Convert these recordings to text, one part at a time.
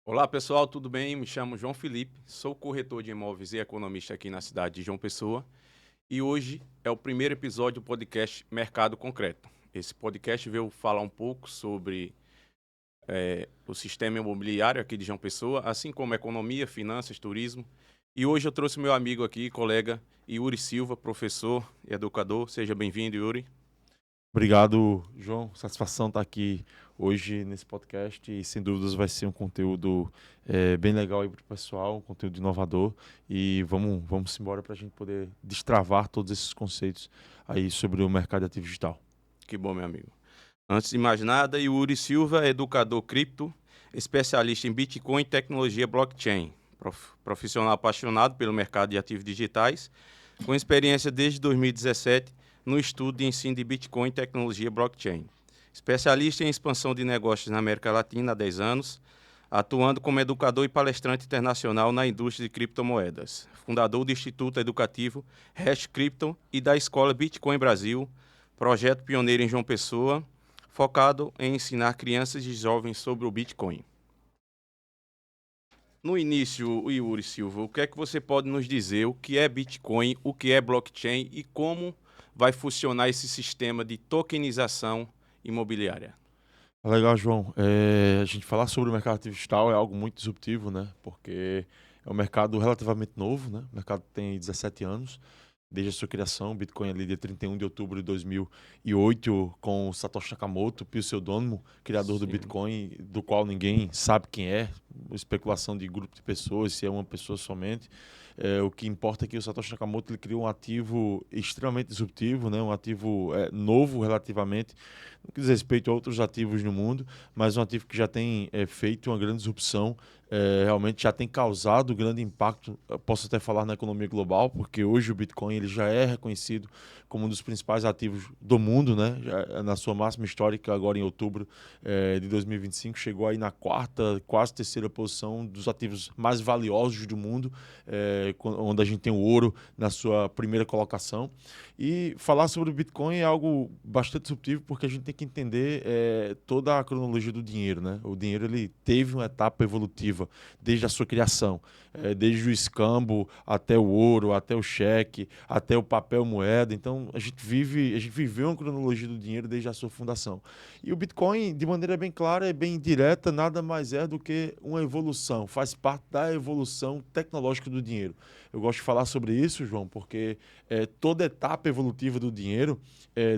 Olá pessoal, tudo bem? Me chamo João Felipe, sou corretor de imóveis e economista aqui na cidade de João Pessoa e hoje é o primeiro episódio do podcast Mercado Concreto. Esse podcast veio falar um pouco sobre o sistema imobiliário aqui de João Pessoa, assim como economia, finanças, turismo. E hoje eu trouxe meu amigo aqui, colega Yuri Silva, professor e educador. Seja bem-vindo, Yuri. Obrigado, João. Satisfação estar aqui hoje nesse podcast e sem dúvidas vai ser um conteúdo bem legal aí para o pessoal, um conteúdo inovador e vamos embora para a gente poder destravar todos esses conceitos aí sobre o mercado de ativo digital. Que bom, meu amigo. Antes de mais nada, Yuri Silva é educador cripto, especialista em Bitcoin e tecnologia blockchain, profissional apaixonado pelo mercado de ativos digitais, com experiência desde 2017 no estudo e ensino de Bitcoin e tecnologia blockchain. Especialista em expansão de negócios na América Latina há 10 anos, atuando como educador e palestrante internacional na indústria de criptomoedas. Fundador do Instituto Educativo Hash Crypto e da Escola Bitcoin Brasil, projeto pioneiro em João Pessoa, focado em ensinar crianças e jovens sobre o Bitcoin. No início, Yuri Silva, o que é que você pode nos dizer o que é Bitcoin, o que é blockchain e como vai funcionar esse sistema de tokenização imobiliária? Legal, João. A gente falar sobre o mercado ativo digital é algo muito disruptivo, né? Porque é um mercado relativamente novo, né? O mercado tem 17 anos. Desde a sua criação, o Bitcoin ali de 31 de outubro de 2008, com o Satoshi Nakamoto, pseudônimo, criador do Sim, Bitcoin, do qual ninguém sabe quem é, especulação de grupo de pessoas, se é uma pessoa somente. O que importa é que o Satoshi Nakamoto ele criou um ativo extremamente disruptivo, né? Um ativo novo relativamente, no que diz respeito a outros ativos no mundo, mas um ativo que já tem feito uma grande disrupção, realmente já tem causado grande impacto, eu posso até falar na economia global, porque hoje o Bitcoin ele já é reconhecido como um dos principais ativos do mundo, né? Já, na sua máxima histórica, agora em outubro de 2025, chegou aí na quarta, quase terceira posição dos ativos mais valiosos do mundo, onde a gente tem o ouro na sua primeira colocação. E falar sobre o Bitcoin é algo bastante disruptivo, porque a gente tem que entender toda a cronologia do dinheiro, né? O dinheiro ele teve uma etapa evolutiva desde a sua criação, desde o escambo até o ouro, até o cheque, até o papel moeda. Então a gente viveu uma cronologia do dinheiro desde a sua fundação. E o Bitcoin, de maneira bem clara e bem direta, nada mais é do que uma evolução, faz parte da evolução tecnológica do dinheiro. Eu gosto de falar sobre isso, João, porque toda etapa evolutiva do dinheiro,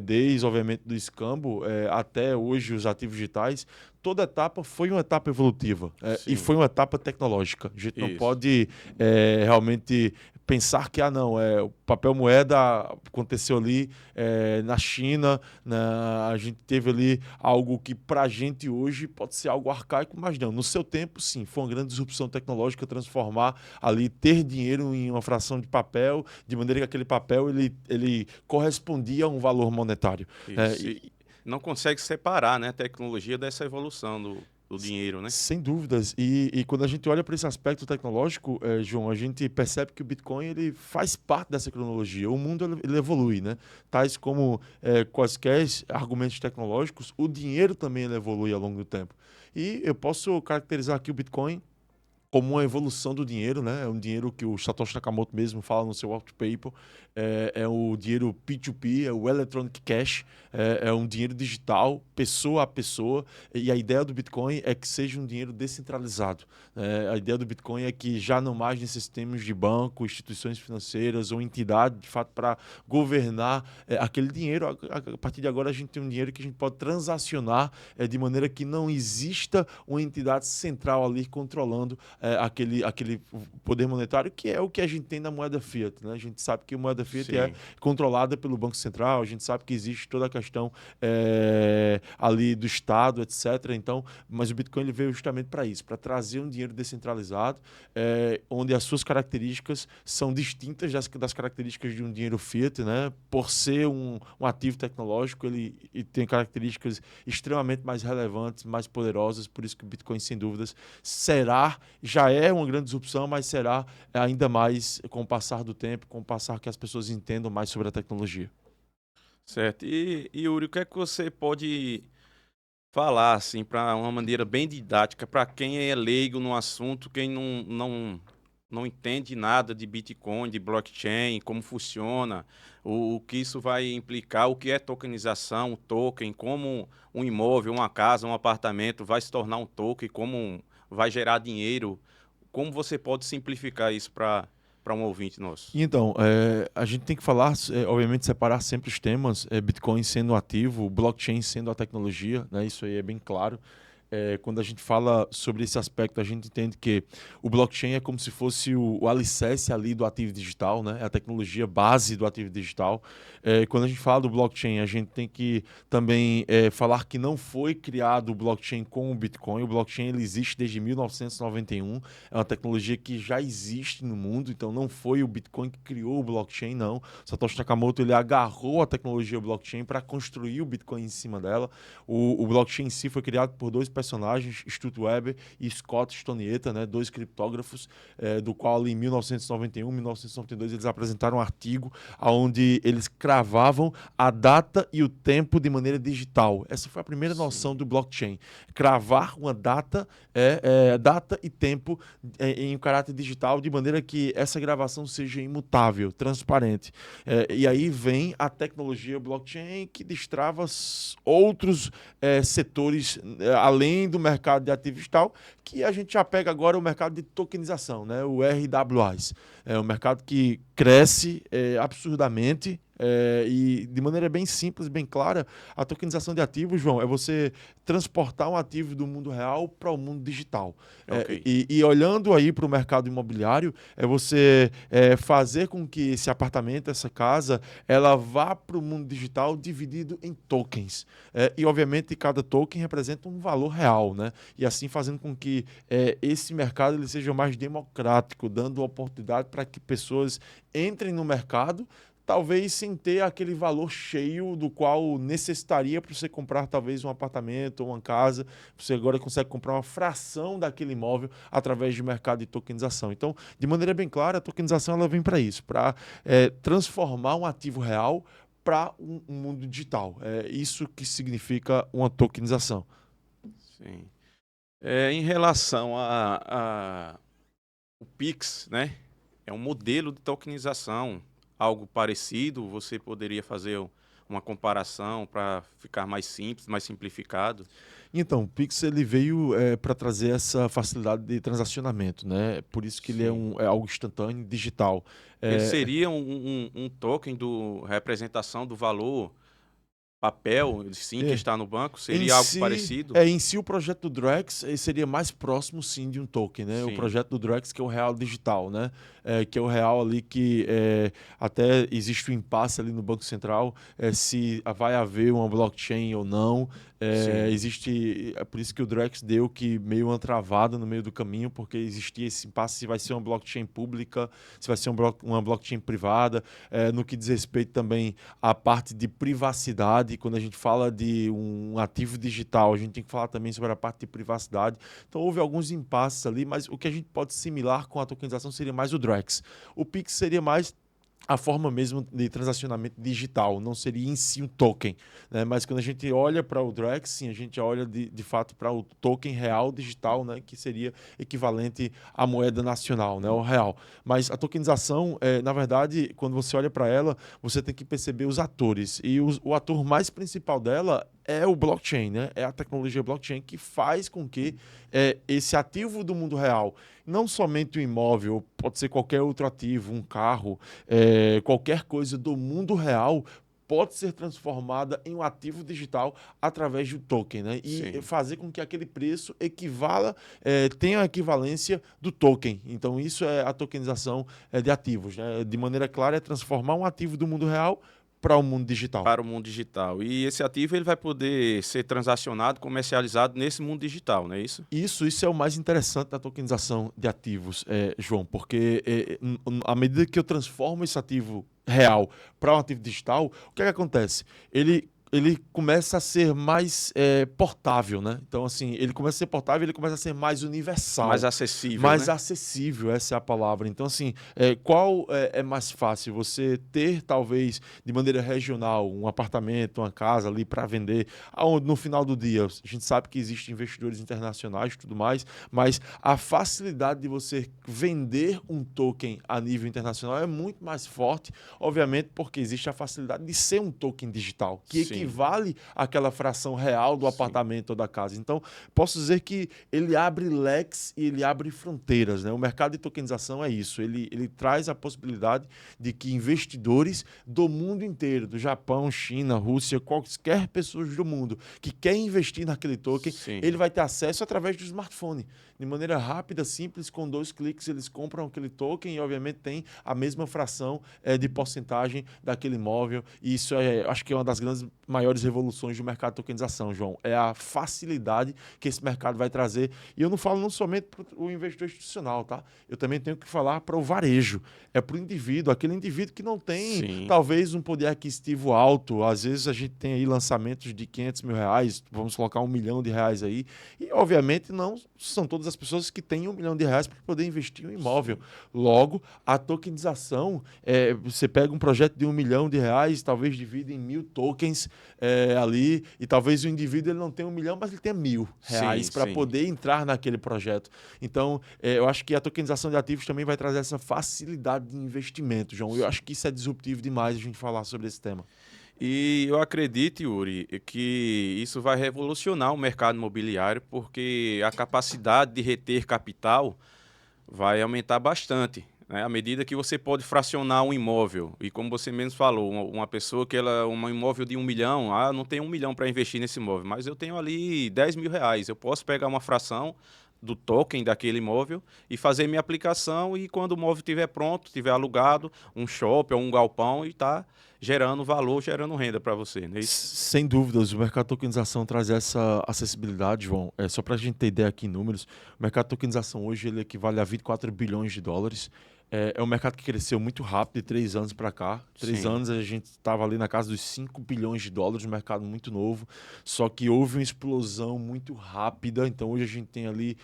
desde, obviamente, do escambo até hoje os ativos digitais, toda etapa foi uma etapa evolutiva e sim, foi uma etapa tecnológica. A gente não isso. pode realmente pensar que, o papel moeda aconteceu ali na China, a gente teve ali algo que para a gente hoje pode ser algo arcaico, mas não. No seu tempo, sim, foi uma grande disrupção tecnológica transformar ali, ter dinheiro em uma fração de papel, de maneira que aquele papel ele correspondia a um valor monetário. É, Isso. E e, não consegue separar, né, a tecnologia dessa evolução do dinheiro, né? Sem dúvidas. E quando a gente olha para esse aspecto tecnológico, João, a gente percebe que o Bitcoin ele faz parte dessa cronologia. O mundo ele evolui, né? Tais como quaisquer argumentos tecnológicos, o dinheiro também ele evolui ao longo do tempo. E eu posso caracterizar aqui o Bitcoin como uma evolução do dinheiro, né? É um dinheiro que o Satoshi Nakamoto mesmo fala no seu white paper, é o dinheiro P2P, é o electronic cash, é um dinheiro digital, pessoa a pessoa, e a ideia do Bitcoin é que seja um dinheiro descentralizado. A ideia do Bitcoin é que já não mais necessitemos de banco, instituições financeiras ou entidade, de fato, para governar aquele dinheiro. A partir de agora a gente tem um dinheiro que a gente pode transacionar de maneira que não exista uma entidade central ali controlando aquele poder monetário, que é o que a gente tem na moeda fiat. Né? A gente sabe que a moeda fiat é Sim. controlada pelo Banco Central, a gente sabe que existe toda a questão ali do Estado, etc. Então, mas o Bitcoin ele veio justamente para isso, para trazer um dinheiro descentralizado, onde as suas características são distintas das características de um dinheiro fiat, né? Por ser um ativo tecnológico, ele tem características extremamente mais relevantes, mais poderosas, por isso que o Bitcoin, sem dúvidas, será, já é uma grande disrupção, mas será ainda mais com o passar do tempo, com o passar que as pessoas entendam mais sobre a tecnologia. Certo. E Yuri, o que é que você pode falar assim para uma maneira bem didática para quem é leigo no assunto, quem não entende nada de Bitcoin, de blockchain, como funciona, o que isso vai implicar, o que é tokenização, o token, como um imóvel, uma casa, um apartamento vai se tornar um token, como vai gerar dinheiro, como você pode simplificar isso para um ouvinte nosso? Então, a gente tem que falar, obviamente, separar sempre os temas, Bitcoin sendo o ativo, blockchain sendo a tecnologia, né? Isso aí é bem claro. Quando a gente fala sobre esse aspecto, a gente entende que o blockchain é como se fosse o alicerce ali do ativo digital, né? É a tecnologia base do ativo digital. Quando a gente fala do blockchain, a gente tem que também falar que não foi criado o blockchain com o Bitcoin. O blockchain ele existe desde 1991, é uma tecnologia que já existe no mundo, então não foi o Bitcoin que criou o blockchain, não. Satoshi Nakamoto ele agarrou a tecnologia blockchain para construir o Bitcoin em cima dela. O blockchain em si foi criado por dois personagens, Stuart Weber e Scott Stonieta, né, dois criptógrafos, do qual em 1991, 1992 eles apresentaram um artigo onde eles cravavam a data e o tempo de maneira digital. Essa foi a primeira noção do blockchain. Cravar uma data, data e tempo em um caráter digital, de maneira que essa gravação seja imutável, transparente. E aí vem a tecnologia blockchain que destrava outros setores além do mercado de ativos e tal, que a gente já pega agora o mercado de tokenização, né? O RWAs. É um mercado que cresce absurdamente. E de maneira bem simples, bem clara, a tokenização de ativos, João, é você transportar um ativo do mundo real para o mundo digital. Ok. E olhando aí para o mercado imobiliário, é você fazer com que esse apartamento, essa casa, ela vá para o mundo digital dividido em tokens. E, obviamente, cada token representa um valor real, né? E assim fazendo com que esse mercado ele seja mais democrático, dando oportunidade para que pessoas entrem no mercado, talvez sem ter aquele valor cheio do qual necessitaria para você comprar talvez um apartamento ou uma casa. Você agora consegue comprar uma fração daquele imóvel através do mercado de tokenização. Então, de maneira bem clara, a tokenização ela vem para isso, para transformar um ativo real para um mundo digital. É isso que significa uma tokenização. Sim. Em relação o Pix, né? É um modelo de tokenização, algo parecido. Você poderia fazer uma comparação para ficar mais simples, mais simplificado? Então, o Pix ele veio para trazer essa facilidade de transacionamento, né? Por isso que ele é, Sim. é algo instantâneo, digital. Ele É, seria um token do representação do valor papel, sim, que é, está no banco? Em Seria algo si, parecido? em si o projeto do Drex seria mais próximo sim de um token, né? O Sim, projeto do Drex que é o real digital, né? Que é o real ali que até existe um impasse ali no Banco Central se vai haver uma blockchain ou não. sim, É por isso que o Drex deu que meio uma travada no meio do caminho, porque existia esse impasse se vai ser uma blockchain pública, se vai ser uma blockchain privada, no que diz respeito também à parte de privacidade. Quando a gente fala de um ativo digital, a gente tem que falar também sobre a parte de privacidade. Então houve alguns impasses ali, mas o que a gente pode similar com a tokenização seria mais o Drex. O Pix seria mais a forma mesmo de transacionamento digital, não seria em si um token, né? Mas quando a gente olha para o Drex, sim, a gente olha de fato para o token real digital, né? Que seria equivalente à moeda nacional, né? O real. Mas a tokenização, na verdade, quando você olha para ela, você tem que perceber os atores. E o ator mais principal dela é o blockchain, né? É a tecnologia blockchain que faz com que esse ativo do mundo real, não somente o imóvel, pode ser qualquer outro ativo, um carro, qualquer coisa do mundo real pode ser transformada em um ativo digital através do token, né? E sim. fazer com que aquele preço equivala, tenha a equivalência do token. Então, isso é a tokenização de ativos, né? De maneira clara, é transformar um ativo do mundo real para o mundo digital. Para o mundo digital. E esse ativo ele vai poder ser transacionado, comercializado nesse mundo digital, não é isso? Isso é o mais interessante da tokenização de ativos, João, porque à medida que eu transformo esse ativo real para um ativo digital, o que é que acontece? Ele ele começa a ser mais portável, né? Então, assim, ele começa a ser portável, ele começa a ser mais universal. Mais acessível, Mais né? acessível, essa é a palavra. Então, assim, qual é mais fácil? Você ter, talvez, de maneira regional, um apartamento, uma casa ali para vender, aonde no final do dia, a gente sabe que existem investidores internacionais e tudo mais, mas a facilidade de você vender um token a nível internacional é muito mais forte, obviamente, porque existe a facilidade de ser um token digital, que Sim, equivale àquela fração real do sim, apartamento ou da casa. Então, posso dizer que ele abre leques e ele abre fronteiras, né? O mercado de tokenização é isso. Ele traz a possibilidade de que investidores do mundo inteiro, do Japão, China, Rússia, quaisquer pessoas do mundo que quer investir naquele token, sim. ele vai ter acesso através do smartphone. De maneira rápida, simples, com 2 cliques, eles compram aquele token e, obviamente, tem a mesma fração de porcentagem daquele imóvel. E isso acho que é uma das grandes, maiores revoluções do mercado de tokenização, João. É a facilidade que esse mercado vai trazer. E eu não falo não somente para o investidor institucional, tá? Eu também tenho que falar para o varejo. É para o indivíduo, aquele indivíduo que não tem, Sim. talvez, um poder aquisitivo alto. Às vezes a gente tem aí lançamentos de R$ 500 mil, vamos colocar R$ 1 milhão aí. E, obviamente, não são todas as pessoas que têm R$ 1 milhão para poder investir em um imóvel. Logo, a tokenização, você pega um projeto de R$ 1 milhão, talvez divide em 1.000 tokens ali, e talvez o indivíduo ele não tenha R$ 1 milhão, mas ele tenha R$ 1.000 Sim, para sim. poder entrar naquele projeto. Então, eu acho que a tokenização de ativos também vai trazer essa facilidade de investimento, João. Eu acho que isso é disruptivo demais a gente falar sobre esse tema. E eu acredito, Yuri, que isso vai revolucionar o mercado imobiliário, porque a capacidade de reter capital vai aumentar bastante, né? À medida que você pode fracionar um imóvel, e como você mesmo falou, uma pessoa que um imóvel de 1 milhão, não tem 1 milhão para investir nesse imóvel, mas eu tenho ali R$ 10 mil, eu posso pegar uma fração do token daquele imóvel e fazer minha aplicação, e quando o imóvel estiver pronto, estiver alugado, um shopping ou um galpão, e está gerando valor, gerando renda para você, não é isso? Sem dúvidas, o mercado de tokenização traz essa acessibilidade, João. Só para a gente ter ideia aqui em números, o mercado de tokenização hoje ele equivale a 24 bilhões de dólares. É um mercado que cresceu muito rápido de 3 anos para cá. Três Sim, anos a gente estava ali na casa dos 5 bilhões de dólares, um mercado muito novo. Só que houve uma explosão muito rápida. Então hoje a gente tem ali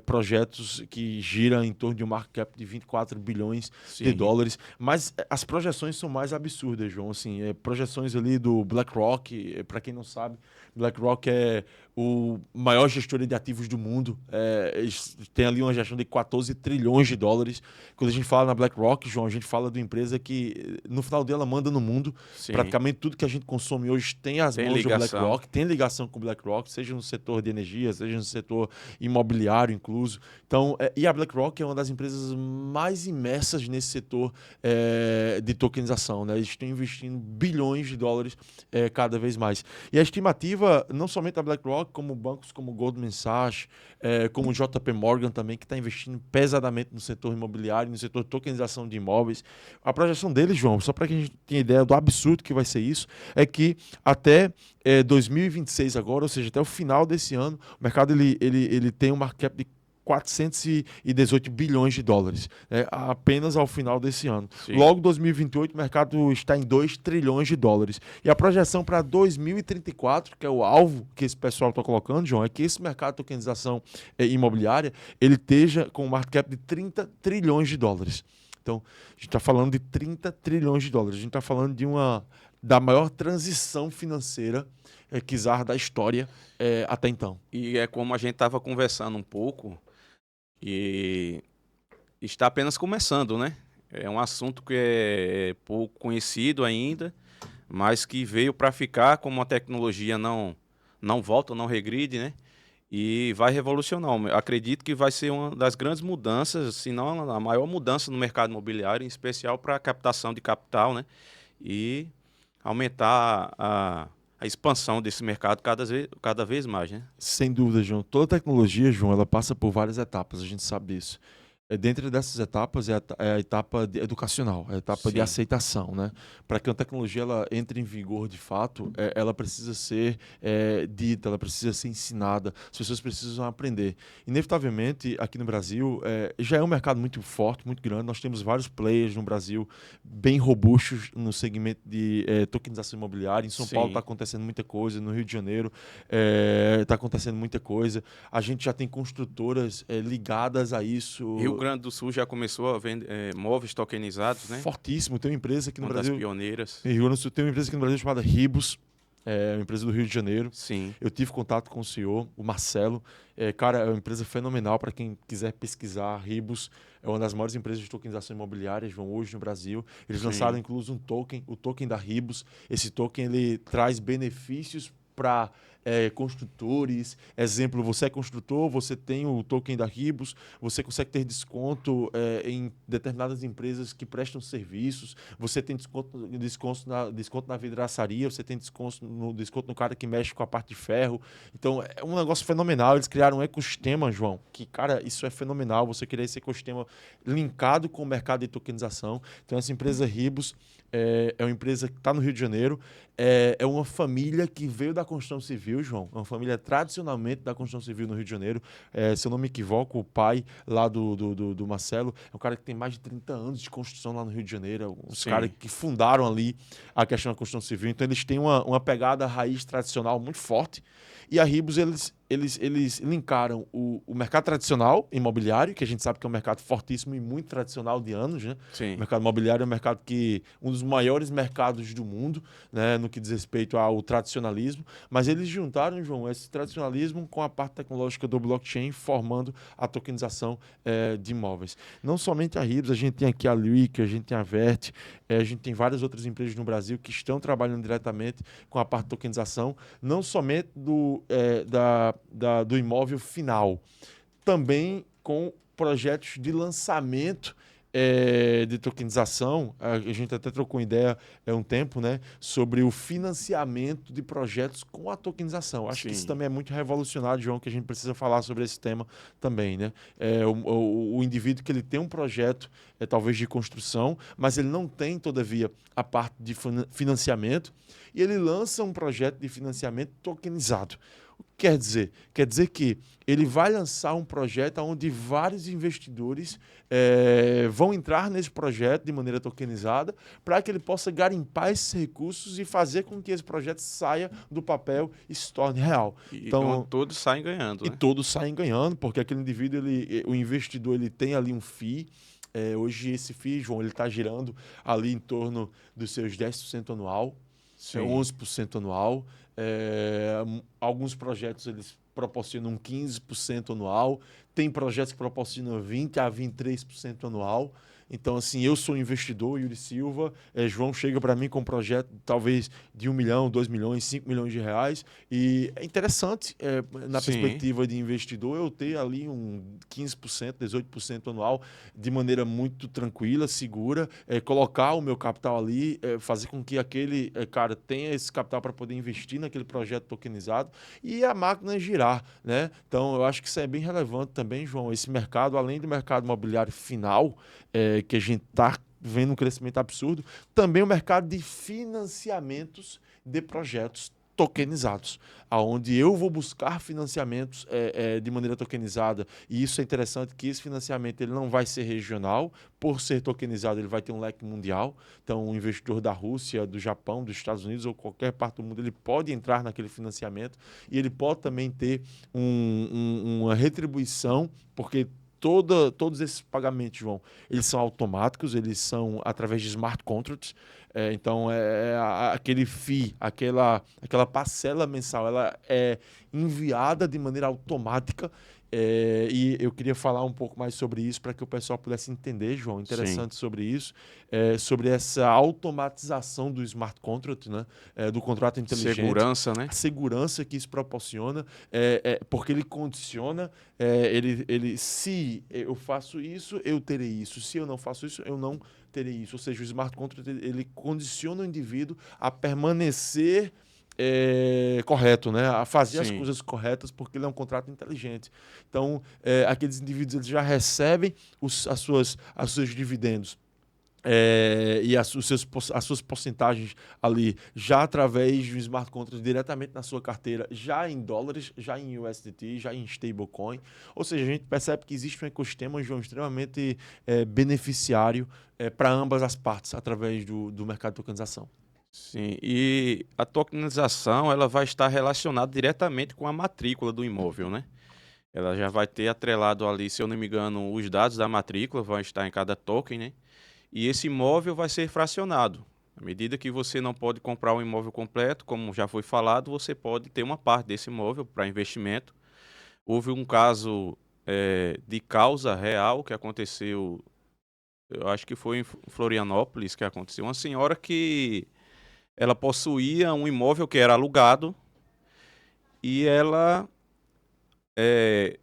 projetos que giram em torno de um market cap de 24 bilhões de sim, dólares. Mas as projeções são mais absurdas, João. Assim, projeções ali do BlackRock, para quem não sabe, BlackRock é o maior gestor de ativos do mundo. Eles têm ali uma gestão de 14 trilhões de dólares. Quando a gente fala na BlackRock, João, a gente fala de uma empresa que, no final dela, manda no mundo. sim. Praticamente tudo que a gente consome hoje tem as Tem mãos do ligação. BlackRock, tem ligação com o BlackRock, seja no setor de energia, seja no setor imobiliário incluso. Então, e a BlackRock é uma das empresas mais imersas nesse setor de tokenização, né? Eles estão investindo bilhões de dólares cada vez mais. E a estimativa, não somente da BlackRock, como bancos como Goldman Sachs, como o JP Morgan também, que está investindo pesadamente no setor imobiliário, no setor de tokenização de imóveis. A projeção deles, João, só para que a gente tenha ideia do absurdo que vai ser isso, é que até 2026 agora, ou seja, até o final desse ano, o mercado ele tem um market cap de 418 bilhões de dólares, apenas ao final desse ano. Sim. Logo, 2028, o mercado está em 2 trilhões de dólares. E a projeção para 2034, que é o alvo que esse pessoal está colocando, João, é que esse mercado de tokenização imobiliária ele esteja com um market cap de 30 trilhões de dólares. Então, a gente está falando de 30 trilhões de dólares. A gente está falando da maior transição financeira da história até então. E é como a gente estava conversando um pouco, e está apenas começando, né? É um assunto que é pouco conhecido ainda, mas que veio para ficar, como a tecnologia não volta, não regride, né? E vai revolucionar. Eu acredito que vai ser uma das grandes mudanças, se não a maior mudança no mercado imobiliário, em especial para a captação de capital, né? E aumentar a expansão desse mercado cada vez mais, né? Sem dúvida, João. Toda tecnologia, João, ela passa por várias etapas, a gente sabe disso. Dentro dessas etapas é a etapa educacional, é a etapa de Sim, aceitação, né? Para que a tecnologia ela entre em vigor de fato, ela precisa ser dita, ela precisa ser ensinada, as pessoas precisam aprender. Inevitavelmente, aqui no Brasil, já é um mercado muito forte, muito grande, nós temos vários players no Brasil bem robustos no segmento de tokenização imobiliária. Em São Paulo está sim. acontecendo muita coisa, no Rio de Janeiro está acontecendo muita coisa. A gente já tem construtoras ligadas a Rio isso. Grande do Sul já começou a vender móveis tokenizados, né? Fortíssimo. Tem uma empresa aqui no Uma das Brasil, pioneiras. em Rio Grande do Sul, tem uma empresa aqui no Brasil chamada Ribus, uma empresa do Rio de Janeiro. Sim, Eu tive contato com o CEO, o Marcelo. Cara, é uma empresa fenomenal para quem quiser pesquisar. A Ribus é uma das maiores empresas de tokenização imobiliária, vão hoje no Brasil. Eles lançaram sim, incluso um token, o token da Ribus. Esse token ele traz benefícios para construtores. Exemplo, você é construtor, você tem o token da Ribus, você consegue ter desconto em determinadas empresas que prestam serviços, você tem desconto na vidraçaria, você tem desconto no cara que mexe com a parte de ferro. Então, é um negócio fenomenal. Eles criaram um ecossistema, João, que, cara, isso é fenomenal. Você criar esse ecossistema linkado com o mercado de tokenização. Então, essa empresa Ribus é uma empresa que está no Rio de Janeiro. É uma família que veio da construção civil, João. É uma família tradicionalmente da construção civil no Rio de Janeiro. Se eu não me equivoco, o pai lá do Marcelo é um cara que tem mais de 30 anos de construção lá no Rio de Janeiro. Os caras sim. que fundaram ali a questão da construção civil. Então, eles têm uma pegada raiz tradicional muito forte. E a Ribus, eles linkaram o mercado tradicional imobiliário, que a gente sabe que é um mercado fortíssimo e muito tradicional de anos, né? O Sim. mercado imobiliário é um mercado um dos maiores mercados do mundo, né, no que diz respeito ao tradicionalismo, mas eles juntaram, João, esse tradicionalismo com a parte tecnológica do blockchain, formando a tokenização de imóveis. Não somente a Ribs, a gente tem aqui a Luica, a gente tem a Vert, a gente tem várias outras empresas no Brasil que estão trabalhando diretamente com a parte de tokenização, não somente do imóvel final, também com projetos de lançamento de tokenização. A gente até trocou ideia um tempo, né, sobre o financiamento de projetos com a tokenização. Acho que isso Sim. também é muito revolucionário, João, que a gente precisa falar sobre esse tema também, né? O indivíduo que ele tem um projeto, talvez de construção, mas ele não tem, todavia, a parte de financiamento, e ele lança um projeto de financiamento tokenizado. O que quer dizer? Quer dizer que ele vai lançar um projeto onde vários investidores vão entrar nesse projeto de maneira tokenizada para que ele possa garimpar esses recursos e fazer com que esse projeto saia do papel e se torne real. E onde Então, todos saem ganhando, e né? todos saem ganhando, porque aquele indivíduo, o investidor, ele tem ali um FII. Hoje esse FII, João, ele está girando ali em torno dos seus 10% anual, Sim. 11% anual. Alguns projetos eles proporcionam 15% anual, tem projetos que proporcionam 20% a 23% anual. Então, assim, eu sou investidor, Yuri Silva, João chega para mim com um projeto talvez de 1 milhão, 2 milhões, 5 milhões de reais, e é interessante, na Sim. perspectiva de investidor, eu ter ali um 15%, 18% anual, de maneira muito tranquila, segura, colocar o meu capital ali, fazer com que aquele cara tenha esse capital para poder investir naquele projeto tokenizado e a máquina girar, né? Então, eu acho que isso é bem relevante também, João, esse mercado, além do mercado imobiliário final, que a gente está vendo um crescimento absurdo, também o mercado de financiamentos de projetos tokenizados, aonde eu vou buscar financiamentos de maneira tokenizada, e isso é interessante que esse financiamento ele não vai ser regional, por ser tokenizado ele vai ter um leque mundial, então um investidor da Rússia, do Japão, dos Estados Unidos ou qualquer parte do mundo, ele pode entrar naquele financiamento e ele pode também ter uma retribuição, porque todos esses pagamentos, João, eles são automáticos, eles são através de smart contracts. Então, aquele FII, aquela parcela mensal, ela é enviada de maneira automática. E eu queria falar um pouco mais sobre isso para que o pessoal pudesse entender, João, Sim. interessante sobre isso, sobre essa automatização do smart contract, né, do contrato inteligente, Segurança, né? a segurança que isso proporciona, porque ele condiciona, se eu faço isso, eu terei isso, se eu não faço isso, eu não terei isso. Ou seja, o smart contract ele condiciona o indivíduo a permanecer correto, né? A fazer as Sim. coisas corretas, porque ele é um contrato inteligente. Então, aqueles indivíduos eles já recebem os seus dividendos e as suas porcentagens ali já através do smart contract diretamente na sua carteira, já em dólares, já em USDT, já em stablecoin. Ou seja, a gente percebe que existe um ecossistema, João, extremamente beneficiário para ambas as partes através do mercado de tokenização. Sim, e a tokenização ela vai estar relacionada diretamente com a matrícula do imóvel, né? Ela já vai ter atrelado ali, se eu não me engano, os dados da matrícula vão estar em cada token, né? E esse imóvel vai ser fracionado. À medida que você não pode comprar um imóvel completo, como já foi falado, você pode ter uma parte desse imóvel para investimento. Houve um caso de causa real que aconteceu, eu acho que foi em Florianópolis que aconteceu. Uma senhora que ela possuía um imóvel que era alugado e ela eh,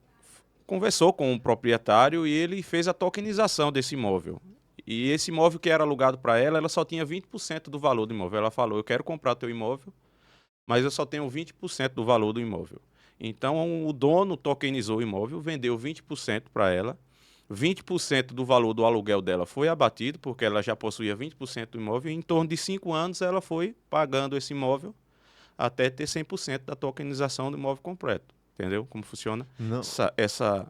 conversou com o proprietário e ele fez a tokenização desse imóvel. E esse imóvel que era alugado para ela, ela só tinha 20% do valor do imóvel. Ela falou: eu quero comprar teu imóvel, mas eu só tenho 20% do valor do imóvel. Então o dono tokenizou o imóvel, vendeu 20% para ela. 20% do valor do aluguel dela foi abatido, porque ela já possuía 20% do imóvel, e em torno de 5 anos ela foi pagando esse imóvel até ter 100% da tokenização do imóvel completo. Entendeu como funciona? Não, Essa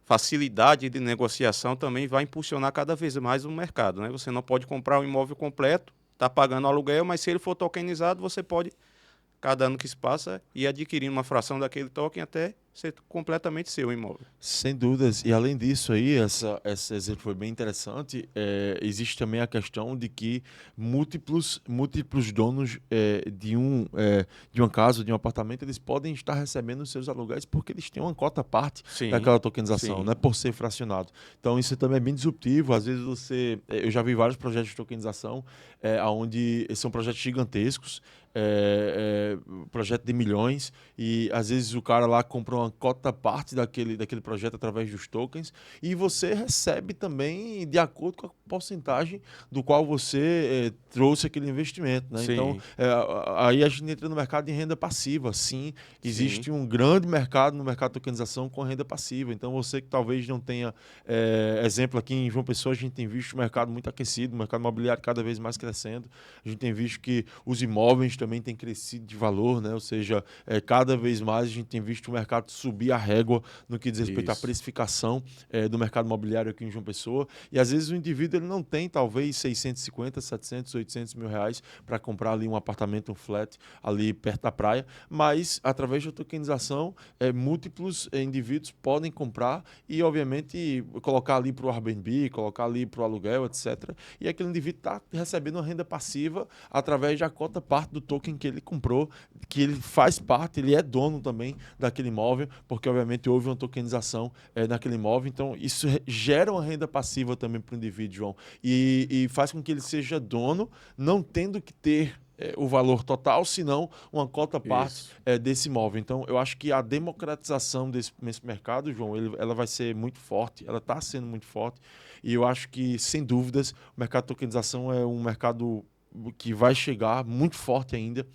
facilidade de negociação também vai impulsionar cada vez mais o mercado, né? Você não pode comprar um imóvel completo, está pagando aluguel, mas se ele for tokenizado, você pode, cada ano que se passa, ir adquirindo uma fração daquele token até ser completamente seu o imóvel. sem dúvidas. E além disso aí, esse exemplo foi bem interessante. Existe também a questão de que múltiplos donos de uma casa, de um apartamento, eles podem estar recebendo os seus aluguéis porque eles têm uma cota à parte Sim, daquela tokenização, sim, né, por ser fracionado. Então isso também é bem disruptivo. Às vezes eu já vi vários projetos de tokenização, onde são projetos gigantescos, projeto de milhões, e às vezes o cara lá comprou uma cota parte daquele projeto através dos tokens, e você recebe também de acordo com a porcentagem do qual você trouxe aquele investimento, né? Então, sim, aí a gente entra no mercado de renda passiva. Sim, sim, existe um grande mercado no mercado de tokenização com renda passiva. Então, você que talvez não tenha exemplo aqui em João Pessoa, a gente tem visto o mercado muito aquecido, o mercado imobiliário cada vez mais crescendo. A gente tem visto que os imóveis também têm crescido de valor, né? Ou seja, cada vez mais a gente tem visto o mercado subir a régua no que diz respeito à isso, precificação do mercado imobiliário aqui em João Pessoa. E às vezes o indivíduo ele não tem talvez 650, 700, 800 mil reais para comprar ali um apartamento, um flat ali perto da praia, mas através da tokenização, múltiplos indivíduos podem comprar e obviamente colocar ali para o Airbnb, colocar ali para o aluguel, etc. E aquele indivíduo está recebendo uma renda passiva através da cota parte do token que ele comprou, que ele faz parte, ele é dono também daquele imóvel, porque obviamente houve uma tokenização naquele imóvel. Então isso gera uma renda passiva também para o indivíduo, João, e faz com que ele seja dono, não tendo que ter o valor total, senão uma cota parte isso. desse imóvel. Então, eu acho que a democratização desse mercado, João, ela vai ser muito forte, ela está sendo muito forte, e eu acho que, sem dúvidas, o mercado de tokenização é um mercado que vai chegar muito forte ainda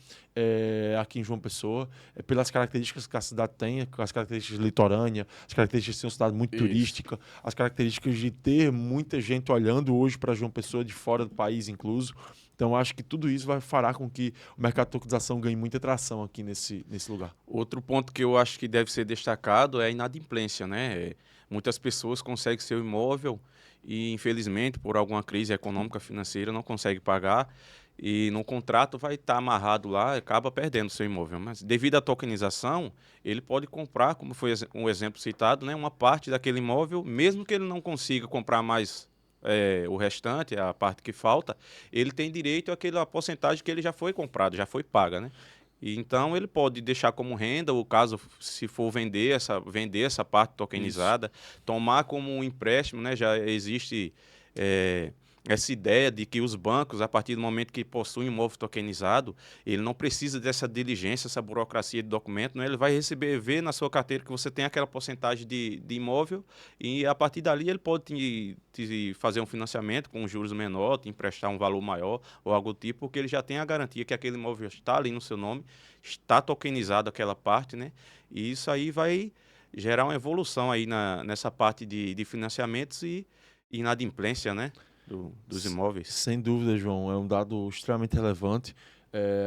aqui em João Pessoa, pelas características que a cidade tem, as características litorâneas, as características de ser uma cidade muito Isso. turística, as características de ter muita gente olhando hoje para João Pessoa, de fora do país incluso. Então, acho que tudo isso fará com que o mercado de tokenização ganhe muita atração aqui nesse lugar. Outro ponto que eu acho que deve ser destacado é a inadimplência, né? Muitas pessoas conseguem seu imóvel e, infelizmente, por alguma crise econômica, financeira, não conseguem pagar e no contrato vai estar amarrado lá e acaba perdendo seu imóvel. Mas, devido à tokenização, ele pode comprar, como foi um exemplo citado, né, uma parte daquele imóvel, mesmo que ele não consiga comprar mais o restante, a parte que falta, ele tem direito àquela porcentagem que ele já foi comprado, já foi paga, né? E então ele pode deixar como renda, ou caso se for vender essa parte Isso. tokenizada, tomar como um empréstimo, né? Já existe eh, essa ideia de que os bancos, a partir do momento que possuem um imóvel tokenizado, ele não precisa dessa diligência, essa burocracia de documento, né? Ele vai ver na sua carteira que você tem aquela porcentagem de imóvel e a partir dali ele pode te fazer um financiamento com juros menor, te emprestar um valor maior ou algo do tipo, porque ele já tem a garantia que aquele imóvel está ali no seu nome, está tokenizado aquela parte, né? E isso aí vai gerar uma evolução aí nessa parte de financiamentos e inadimplência, né? Dos imóveis. Sem dúvida, João, é um dado extremamente relevante.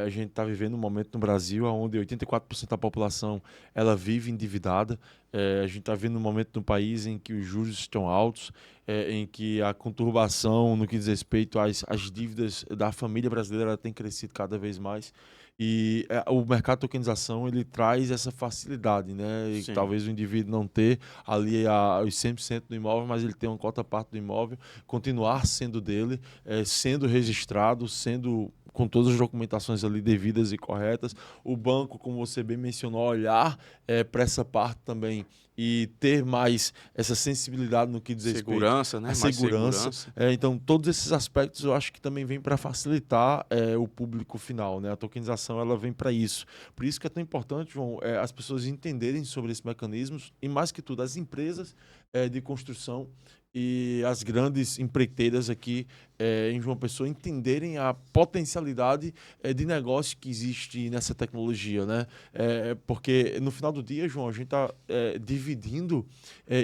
A gente está vivendo um momento no Brasil onde 84% da população ela vive endividada. A gente está vivendo um momento no país em que os juros estão altos, em que a conturbação no que diz respeito às dívidas da família brasileira ela tem crescido cada vez mais. E o mercado de tokenização ele traz essa facilidade, né? E Sim. talvez o indivíduo não ter ali os 100% do imóvel, mas ele tem uma cota parte do imóvel, continuar sendo dele, sendo registrado, sendo com todas as documentações ali devidas e corretas. O banco, como você bem mencionou, olhar para essa parte também e ter mais essa sensibilidade no que diz respeito Segurança, né? à Mais segurança. segurança. Então, todos esses aspectos eu acho que também vem para facilitar o público final, né? A tokenização ela vem para isso. Por isso que é tão importante, João, as pessoas entenderem sobre esses mecanismos e, mais que tudo, as empresas de construção e as grandes empreiteiras aqui em João Pessoa entenderem a potencialidade de negócio que existe nessa tecnologia, né? Porque no final do dia, João, a gente está dividindo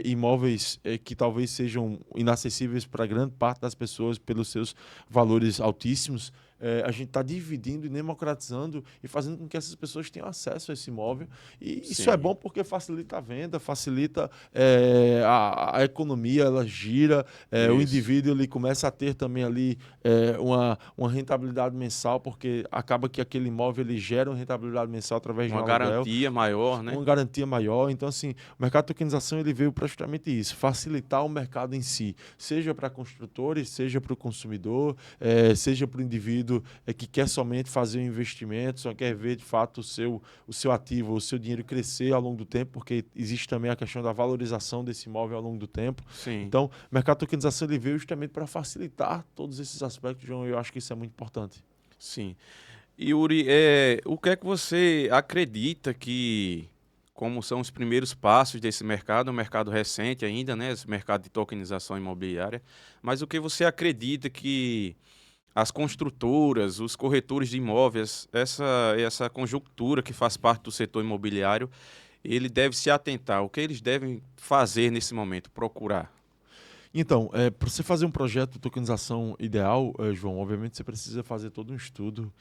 imóveis que talvez sejam inacessíveis para grande parte das pessoas pelos seus valores altíssimos. A gente está dividindo e democratizando e fazendo com que essas pessoas tenham acesso a esse imóvel. E isso é Sim. bom porque facilita a venda, facilita a economia, ela gira, o Isso. indivíduo ele começa a ter também ali uma rentabilidade mensal, porque acaba que aquele imóvel ele gera uma rentabilidade mensal através de um Uma aluguel, garantia maior, né? uma garantia maior. Então, assim, o mercado de tokenização ele veio para justamente isso, facilitar o mercado em si, seja para construtores, seja para o consumidor, seja para o indivíduo que quer somente fazer um investimento, só quer ver de fato o seu ativo, o seu dinheiro crescer ao longo do tempo, porque existe também a questão da valorização desse imóvel ao longo do tempo. Sim. Então, o mercado de tokenização ele veio justamente para facilitar todos esses aspectos, João, e eu acho que isso é muito importante. Sim. Yuri, o que é que você acredita que, como são os primeiros passos desse mercado, um mercado recente ainda, né, esse mercado de tokenização imobiliária, mas o que você acredita que as construtoras, os corretores de imóveis, essa conjuntura que faz parte do setor imobiliário, ele deve se atentar, o que eles devem fazer nesse momento, procurar? Então, para você fazer um projeto de tokenização ideal, João, obviamente você precisa fazer todo um estudo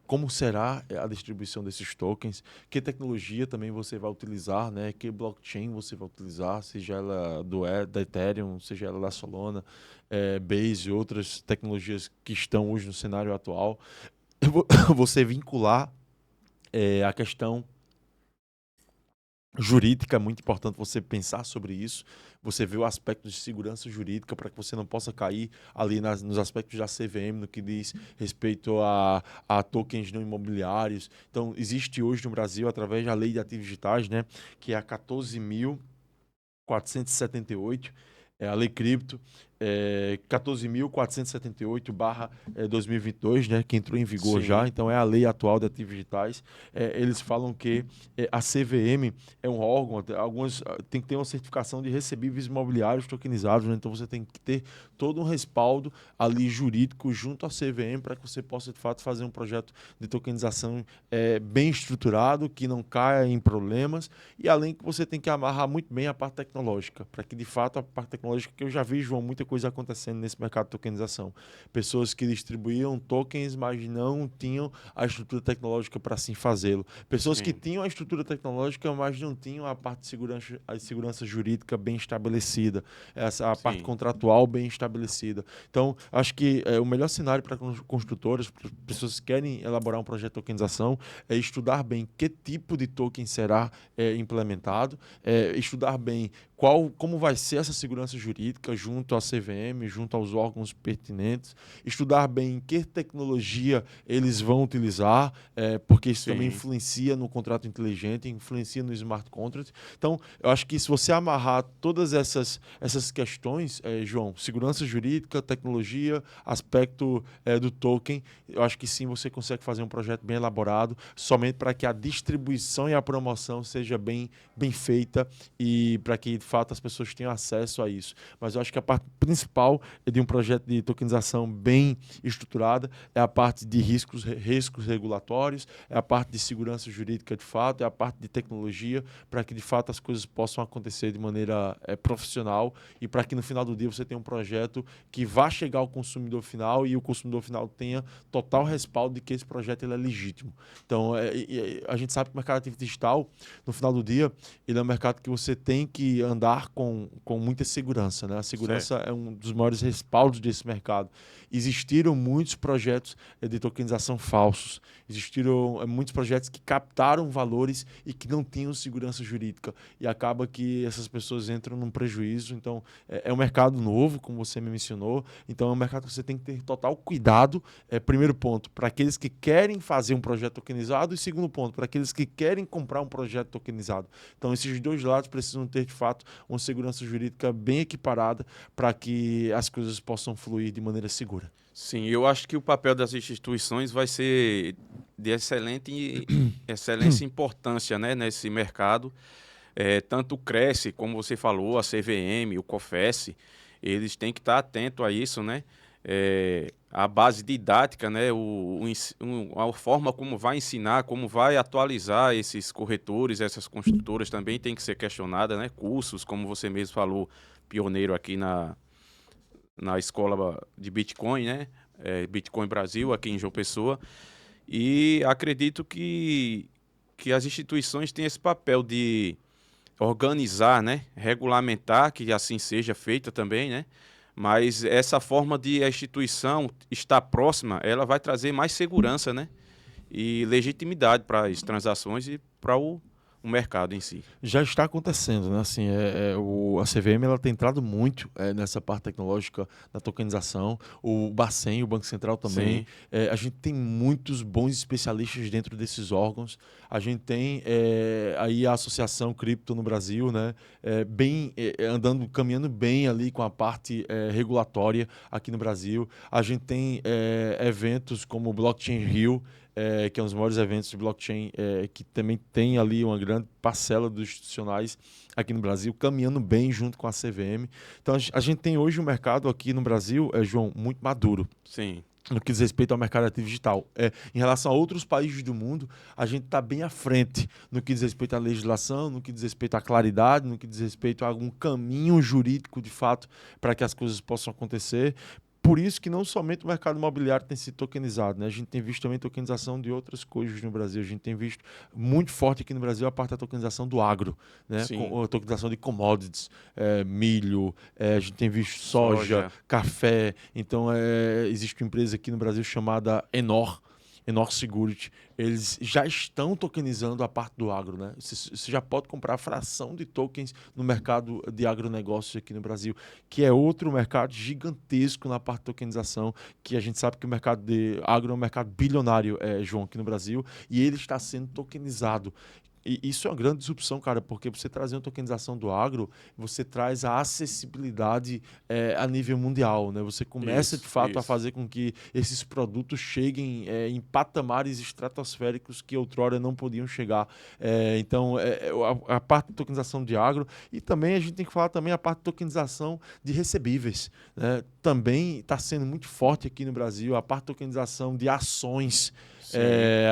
como será a distribuição desses tokens, que tecnologia também você vai utilizar, né? Que blockchain você vai utilizar, seja ela da Ethereum, seja ela da Solana, Base e outras tecnologias que estão hoje no cenário atual. Você vincular a questão jurídica, é muito importante você pensar sobre isso, você vê o aspecto de segurança jurídica para que você não possa cair ali nos aspectos da CVM, no que diz respeito a tokens não imobiliários. Então, existe hoje no Brasil, através da Lei de Ativos Digitais, né, que é a 14.478, a Lei Cripto, 14.478/2022, né, que entrou em vigor Sim, já, então é a lei atual de ativos digitais. Eles falam que a CVM é um órgão, tem que ter uma certificação de recebíveis imobiliários tokenizados, né, então você tem que ter todo um respaldo ali jurídico junto à CVM para que você possa, de fato, fazer um projeto de tokenização bem estruturado, que não caia em problemas, e além que você tem que amarrar muito bem a parte tecnológica, para que, de fato, a parte tecnológica, que eu já vi, João, muita coisa acontecendo nesse mercado de tokenização. Pessoas que distribuíam tokens, mas não tinham a estrutura tecnológica para assim fazê-lo. Pessoas que sim, tinham a estrutura tecnológica, mas não tinham a parte de segurança jurídica bem estabelecida, a parte sim, contratual bem estabelecida. Então, acho que o melhor cenário para construtoras, para pessoas que querem elaborar um projeto de tokenização, é estudar bem que tipo de token será implementado, estudar bem como vai ser essa segurança jurídica junto à CVM, junto aos órgãos pertinentes, estudar bem que tecnologia eles vão utilizar, porque isso também Sim, influencia no contrato inteligente, influencia no smart contract. Então, eu acho que se você amarrar todas essas questões, João, segurança jurídica, tecnologia, aspecto do token, eu acho que sim, você consegue fazer um projeto bem elaborado, somente para que a distribuição e a promoção seja bem feita e para que, de fato, as pessoas tenham acesso a isso. Mas eu acho que a parte principal de um projeto de tokenização bem estruturada é a parte de riscos regulatórios, é a parte de segurança jurídica, de fato, é a parte de tecnologia, para que, de fato, as coisas possam acontecer de maneira profissional e para que, no final do dia, você tenha um projeto que vá chegar ao consumidor final e o consumidor final tenha total respaldo de que esse projeto ele é legítimo. Então, a gente sabe que o mercado ativo digital, no final do dia, ele é um mercado que você tem que andar com muita segurança, né? A segurança certo. é um dos maiores respaldos desse mercado. Existiram muitos projetos de tokenização falsos, existiram muitos projetos que captaram valores e que não tinham segurança jurídica, e acaba que essas pessoas entram num prejuízo. Então, é um mercado novo, como você me mencionou, então é um mercado que você tem que ter total cuidado. Primeiro ponto, para aqueles que querem fazer um projeto tokenizado, e segundo ponto, para aqueles que querem comprar um projeto tokenizado. Então, esses dois lados precisam ter, de fato, uma segurança jurídica bem equiparada para que as coisas possam fluir de maneira segura. Sim, eu acho que o papel das instituições vai ser de excelência importância, né, nesse mercado. Tanto o Cresce, como você falou, a CVM, o COFES, eles têm que estar atentos a isso, né? A base didática, né? A forma como vai ensinar, como vai atualizar esses corretores, essas construtoras também tem que ser questionada, né? Cursos, como você mesmo falou, pioneiro aqui na escola de Bitcoin, né? Bitcoin Brasil, aqui em João Pessoa. E acredito que as instituições têm esse papel de organizar, né? Regulamentar, que assim seja feita também, né? Mas essa forma de a instituição estar próxima, ela vai trazer mais segurança, né? E legitimidade para as transações e para o mercado em si. Já está acontecendo, né? Assim, a CVM ela tem entrado muito nessa parte tecnológica da tokenização. O Bacen, o Banco Central também. Sim, A gente tem muitos bons especialistas dentro desses órgãos. A gente tem aí a Associação Cripto no Brasil, né? Caminhando bem ali com a parte regulatória aqui no Brasil. A gente tem eventos como o Blockchain Rio, que é um dos maiores eventos de blockchain, que também tem ali uma grande parcela dos institucionais aqui no Brasil, caminhando bem junto com a CVM. Então, a gente tem hoje um mercado aqui no Brasil, João, muito maduro sim, no que diz respeito ao mercado ativo digital. Em relação a outros países do mundo, a gente está bem à frente no que diz respeito à legislação, no que diz respeito à claridade, no que diz respeito a algum caminho jurídico, de fato, para que as coisas possam acontecer. Por isso que não somente o mercado imobiliário tem sido tokenizado, né? A gente tem visto também tokenização de outras coisas no Brasil. A gente tem visto muito forte aqui no Brasil a parte da tokenização do agro, né? sim. A tokenização de commodities, milho, a gente tem visto soja, Soja, café. Então, existe uma empresa aqui no Brasil chamada Enor Security. Eles já estão tokenizando a parte do agro, né? Você já pode comprar a fração de tokens no mercado de agronegócios aqui no Brasil, que é outro mercado gigantesco na parte de tokenização, que a gente sabe que o mercado de agro é um mercado bilionário, João, aqui no Brasil, e ele está sendo tokenizado. E isso é uma grande disrupção, cara, porque você trazendo tokenização do agro, você traz a acessibilidade a nível mundial, né? Você começa, de isso, fato, a isso. fazer com que esses produtos cheguem em patamares estratosféricos que outrora não podiam chegar. Então, a parte de tokenização de agro, e também a gente tem que falar também a parte de tokenização de recebíveis, né? Também está sendo muito forte aqui no Brasil a parte de tokenização de ações. Sim,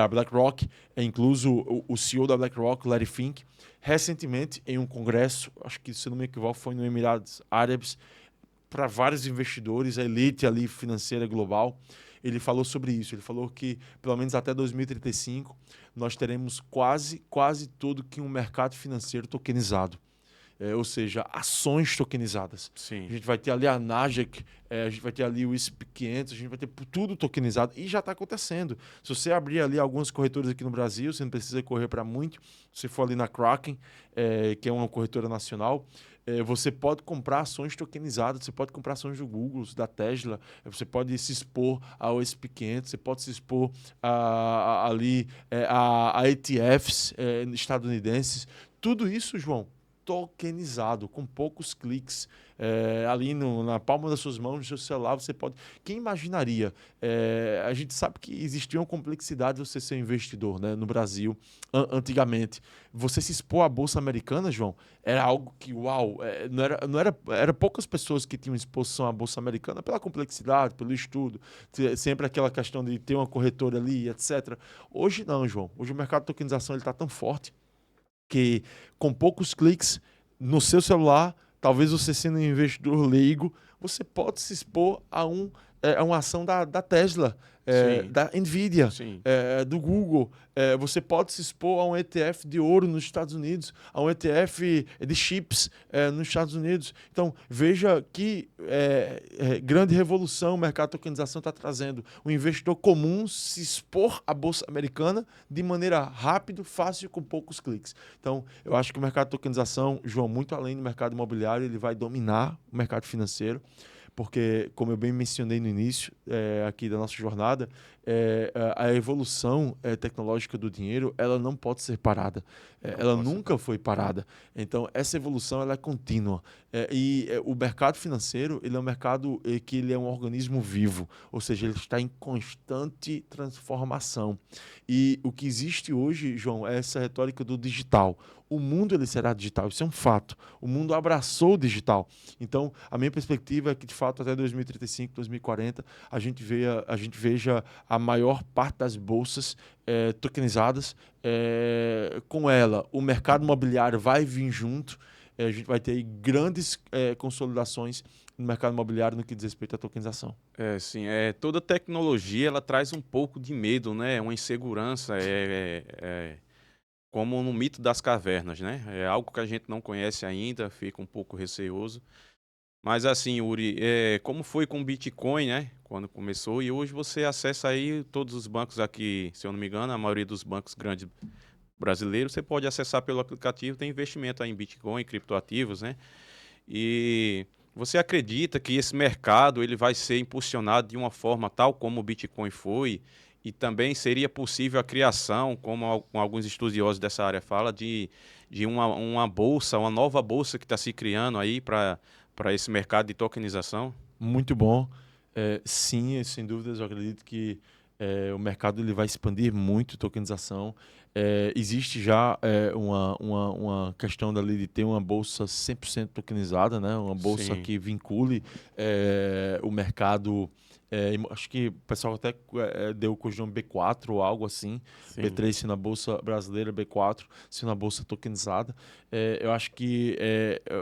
A BlackRock, incluso o CEO da BlackRock, Larry Fink, recentemente em um congresso, acho que se não me equivoco foi no Emirados Árabes, para vários investidores, a elite ali financeira global, ele falou sobre isso. Ele falou que pelo menos até 2035 nós teremos quase todo que um mercado financeiro tokenizado. Ou seja, ações tokenizadas. A sim. gente vai ter ali a Nasdaq, a gente vai ter ali o S&P 500, a gente vai ter tudo tokenizado e já está acontecendo. Se você abrir ali algumas corretoras aqui no Brasil, você não precisa correr para muito. Se for ali na Kraken, que é uma corretora nacional, Você pode comprar ações tokenizadas, você pode comprar ações do Google, da Tesla, você pode se expor ao SP500, você pode se expor a ETFs estadunidenses. Tudo isso, João, tokenizado, com poucos cliques. Ali na palma das suas mãos, no seu celular, você pode... Quem imaginaria? A gente sabe que existia uma complexidade de você ser investidor, né? No Brasil, antigamente. Você se expor à Bolsa Americana, João, era algo que, uau, era poucas pessoas que tinham exposição à Bolsa Americana pela complexidade, pelo estudo, sempre aquela questão de ter uma corretora ali, etc. Hoje não, João. Hoje o mercado de tokenização está tão forte que com poucos cliques no seu celular, talvez você sendo um investidor leigo, você pode se expor a uma ação da Tesla, Sim, da Nvidia, sim. do Google. Você pode se expor a um ETF de ouro nos Estados Unidos, a um ETF de chips nos Estados Unidos. Então, veja que grande revolução o mercado de tokenização está trazendo. O investidor comum se expor à Bolsa Americana de maneira rápida, fácil, com poucos cliques. Então, eu acho que o mercado de tokenização, João, muito além do mercado imobiliário, ele vai dominar o mercado financeiro, porque, como eu bem mencionei no início aqui da nossa jornada, a evolução tecnológica do dinheiro, ela não pode ser parada. Ela nunca foi parada. Então, essa evolução ela é contínua. O mercado financeiro, ele é um mercado que ele é um organismo vivo, ou seja, ele está em constante transformação. E o que existe hoje, João, é essa retórica do digital. O mundo ele será digital, isso é um fato. O mundo abraçou o digital. Então, a minha perspectiva é que, de fato, até 2035, 2040, a gente veja a maior parte das bolsas tokenizadas. Com ela, o mercado imobiliário vai vir junto. A gente vai ter aí grandes consolidações no mercado imobiliário no que diz respeito à tokenização. Sim, toda tecnologia ela traz um pouco de medo, né? Uma insegurança, como no mito das cavernas, né? É algo que a gente não conhece ainda, fica um pouco receoso. Mas assim, Uri, como foi com o Bitcoin, né? Quando começou, e hoje você acessa aí todos os bancos aqui, se eu não me engano, a maioria dos bancos grandes brasileiros, você pode acessar pelo aplicativo, tem investimento aí em Bitcoin, criptoativos, né? E você acredita que esse mercado ele vai ser impulsionado de uma forma tal como o Bitcoin foi? E também seria possível a criação, como alguns estudiosos dessa área falam, de uma bolsa, uma nova bolsa que está se criando aí para esse mercado de tokenização? Muito bom. Sim, sem dúvidas, eu acredito que o mercado ele vai expandir muito tokenização. Existe já uma questão dali de ter uma bolsa 100% tokenizada, né? Uma bolsa Sim, que vincule o mercado. Acho que o pessoal até deu o nome B4 ou algo assim. sim. B3 se na Bolsa Brasileira, B4 se na Bolsa tokenizada. Eu acho que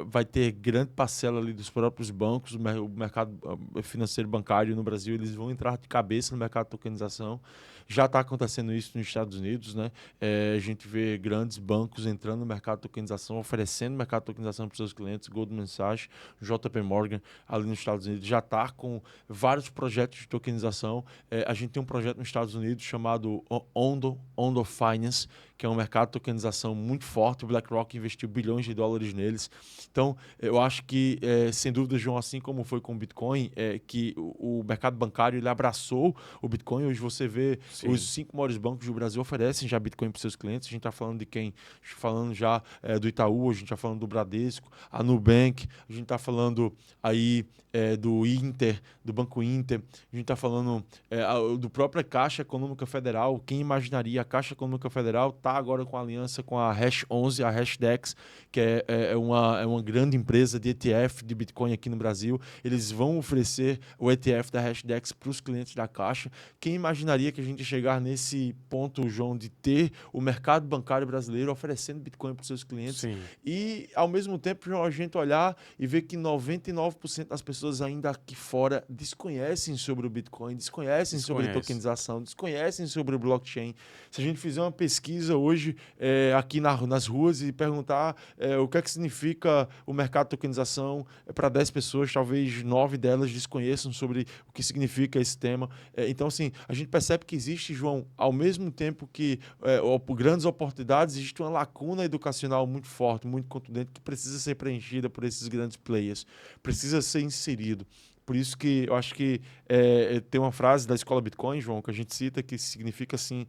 vai ter grande parcela ali dos próprios bancos, o mercado financeiro bancário no Brasil, eles vão entrar de cabeça no mercado de tokenização. Já está acontecendo isso nos Estados Unidos, né? A gente vê grandes bancos entrando no mercado de tokenização, oferecendo mercado de tokenização para os seus clientes. Goldman Sachs, JP Morgan, ali nos Estados Unidos, já está com vários projetos de tokenização. A gente tem um projeto nos Estados Unidos chamado Ondo Finance, que é um mercado de tokenização muito forte. O BlackRock investiu bilhões de dólares neles. Então, eu acho que, sem dúvida, João, assim como foi com o Bitcoin, que o mercado bancário ele abraçou o Bitcoin. Hoje você vê os Sim. 5 maiores bancos do Brasil oferecem já Bitcoin para seus clientes. A gente está falando de quem? Falando já do Itaú, a gente está falando do Bradesco, a Nubank, a gente está falando aí do Inter, do Banco Inter, a gente está falando do própria Caixa Econômica Federal. Quem imaginaria? A Caixa Econômica Federal está agora com aliança com a Hash 11, a Hashdex, que é uma grande empresa de ETF de Bitcoin aqui no Brasil. Eles vão oferecer o ETF da Hashdex para os clientes da Caixa. Quem imaginaria que a gente ia chegar nesse ponto, João, de ter o mercado bancário brasileiro oferecendo Bitcoin para os seus clientes Sim. e, ao mesmo tempo, João, a gente olhar e ver que 99% das pessoas ainda aqui fora desconhecem sobre o Bitcoin, desconhecem sobre Desconhece. tokenização, desconhecem sobre o blockchain. Se a gente fizer uma pesquisa hoje aqui nas ruas e perguntar o que é que significa o mercado de tokenização para 10 pessoas, talvez 9 delas desconheçam sobre o que significa esse tema. Então, assim, a gente percebe que existe, João, ao mesmo tempo que grandes oportunidades, existe uma lacuna educacional muito forte, muito contundente, que precisa ser preenchida por esses grandes players, precisa ser inserido. Por isso que eu acho que tem uma frase da Escola Bitcoin, João, que a gente cita, que significa assim,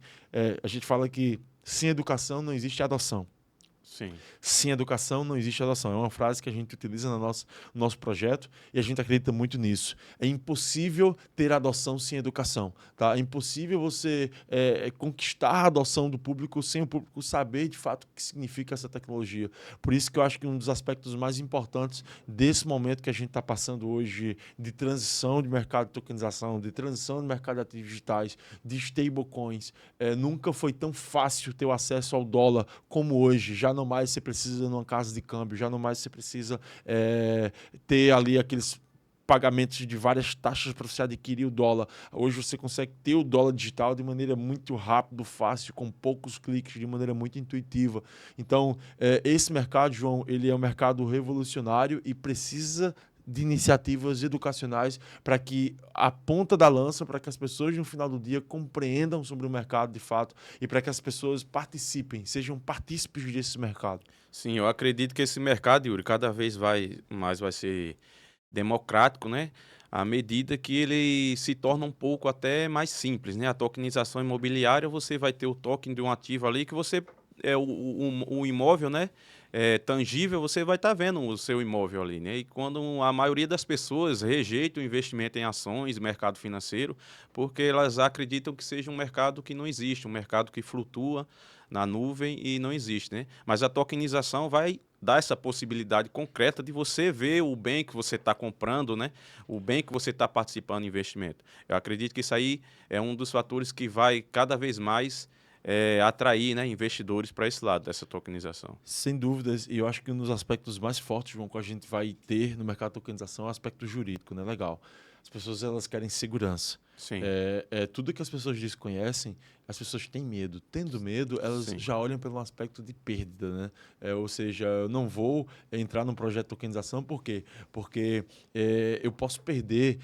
a gente fala que sem educação não existe adoção. Sim. Sem educação não existe adoção. É uma frase que a gente utiliza no nosso projeto e a gente acredita muito nisso. É impossível ter adoção sem educação. Tá? É impossível você conquistar a adoção do público sem o público saber de fato o que significa essa tecnologia. Por isso que eu acho que um dos aspectos mais importantes desse momento que a gente está passando hoje de transição de mercado de tokenização, de transição de mercado de ativos digitais, de stablecoins, nunca foi tão fácil ter o acesso ao dólar como hoje. Já não mais você precisa numa casa de câmbio, já não mais você precisa ter ali aqueles pagamentos de várias taxas para você adquirir o dólar. Hoje você consegue ter o dólar digital de maneira muito rápida, fácil, com poucos cliques, de maneira muito intuitiva. Então, esse mercado, João, ele é um mercado revolucionário e precisa de iniciativas educacionais para que a ponta da lança, para que as pessoas no final do dia compreendam sobre o mercado de fato e para que as pessoas participem, sejam partícipes desse mercado. Sim, eu acredito que esse mercado, Yuri, cada vez mais vai ser democrático, né? À medida que ele se torna um pouco até mais simples, né? A tokenização imobiliária, você vai ter o token de um ativo ali que você o imóvel, né? Tangível, você vai estar vendo o seu imóvel ali, né? E quando a maioria das pessoas rejeita o investimento em ações, mercado financeiro, porque elas acreditam que seja um mercado que não existe, um mercado que flutua na nuvem e não existe, né? Mas a tokenização vai dar essa possibilidade concreta de você ver o bem que você está comprando, né? O bem que você está participando do investimento. Eu acredito que isso aí é um dos fatores que vai cada vez mais atrair, né, investidores para esse lado dessa tokenização. Sem dúvidas, e eu acho que um dos aspectos mais fortes, João, que a gente vai ter no mercado de tokenização é o aspecto jurídico, né? Legal. As pessoas elas querem segurança. Sim. Tudo que as pessoas desconhecem, as pessoas têm medo. Tendo medo, elas Sim. já olham pelo aspecto de perda, né? Ou seja, eu não vou entrar num projeto de tokenização, por quê? Porque eu posso perder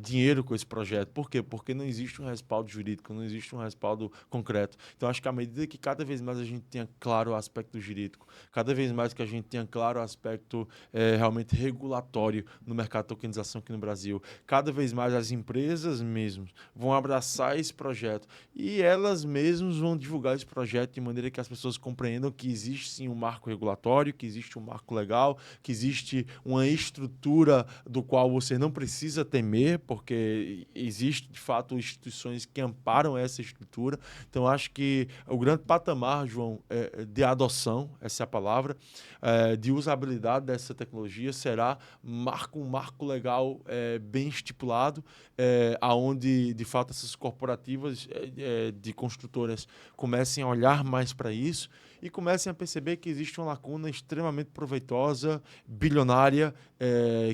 dinheiro com esse projeto. Por quê? Porque não existe um respaldo jurídico, não existe um respaldo concreto. Então, acho que à medida que cada vez mais a gente tenha claro o aspecto jurídico, cada vez mais que a gente tenha claro o aspecto realmente regulatório no mercado de tokenização aqui no Brasil, cada vez mais as empresas mesmas vão abraçar esse projeto e elas mesmas vão divulgar esse projeto de maneira que as pessoas compreendam que existe sim um marco regulatório, que existe um marco legal, que existe uma estrutura do qual você não precisa temer, porque existe de fato instituições que amparam essa estrutura. Então acho que o grande patamar, João, de adoção, essa é a palavra, de usabilidade dessa tecnologia será um marco legal bem estipulado, aonde de fato essas corporativas de construtoras comecem a olhar mais para isso e comecem a perceber que existe uma lacuna extremamente proveitosa, bilionária,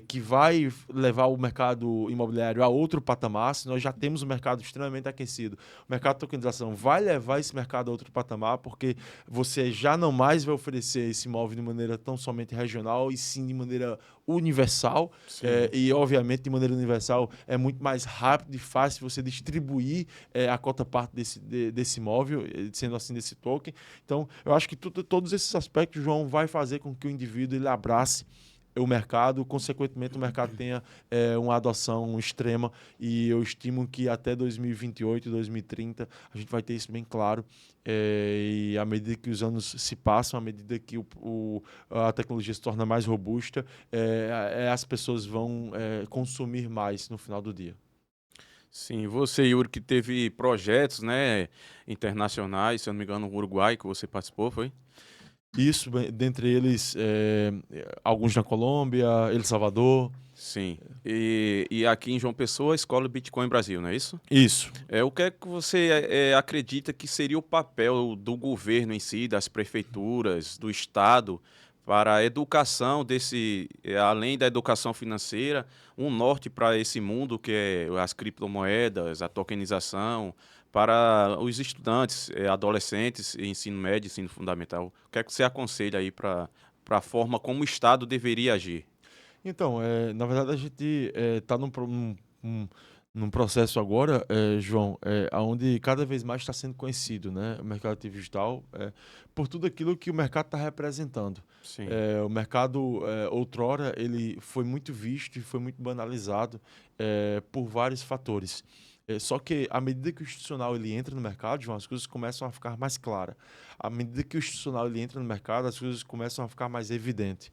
que vai levar o mercado imobiliário a outro patamar. Se nós já temos um mercado extremamente aquecido, o mercado de tokenização vai levar esse mercado a outro patamar, porque você já não mais vai oferecer esse imóvel de maneira tão somente regional, e sim de maneira universal. E, obviamente, de maneira universal, é muito mais rápido e fácil você distribuir a cota parte desse imóvel, sendo assim, desse token. Então, eu acho que todos esses aspectos, João, vai fazer com que o indivíduo ele abrace o mercado, consequentemente o mercado tenha uma adoção extrema, e eu estimo que até 2028, 2030 a gente vai ter isso bem claro, e à medida que os anos se passam, à medida que a tecnologia se torna mais robusta, as pessoas vão consumir mais no final do dia. Sim, você, Yuri, que teve projetos, né, internacionais, se eu não me engano, no Uruguai, que você participou, foi? Isso, dentre eles, alguns na Colômbia, El Salvador. Sim. E aqui em João Pessoa, a Escola Bitcoin Brasil, não é isso? Isso. O que é que você acredita que seria o papel do governo em si, das prefeituras, do Estado, para a educação além da educação financeira, um norte para esse mundo que é as criptomoedas, a tokenização, para os estudantes, adolescentes, ensino médio, ensino fundamental? O que é que você aconselha aí para a forma como o Estado deveria agir? Então, na verdade, a gente está num processo agora, João, onde cada vez mais está sendo conhecido, né, o mercado ativo digital, por tudo aquilo que o mercado está representando. Sim, O mercado, outrora, ele foi muito visto e foi muito banalizado por vários fatores. Só que à medida que o institucional ele entra no mercado, João, as coisas começam a ficar mais claras. À medida que o institucional ele entra no mercado, as coisas começam a ficar mais evidentes.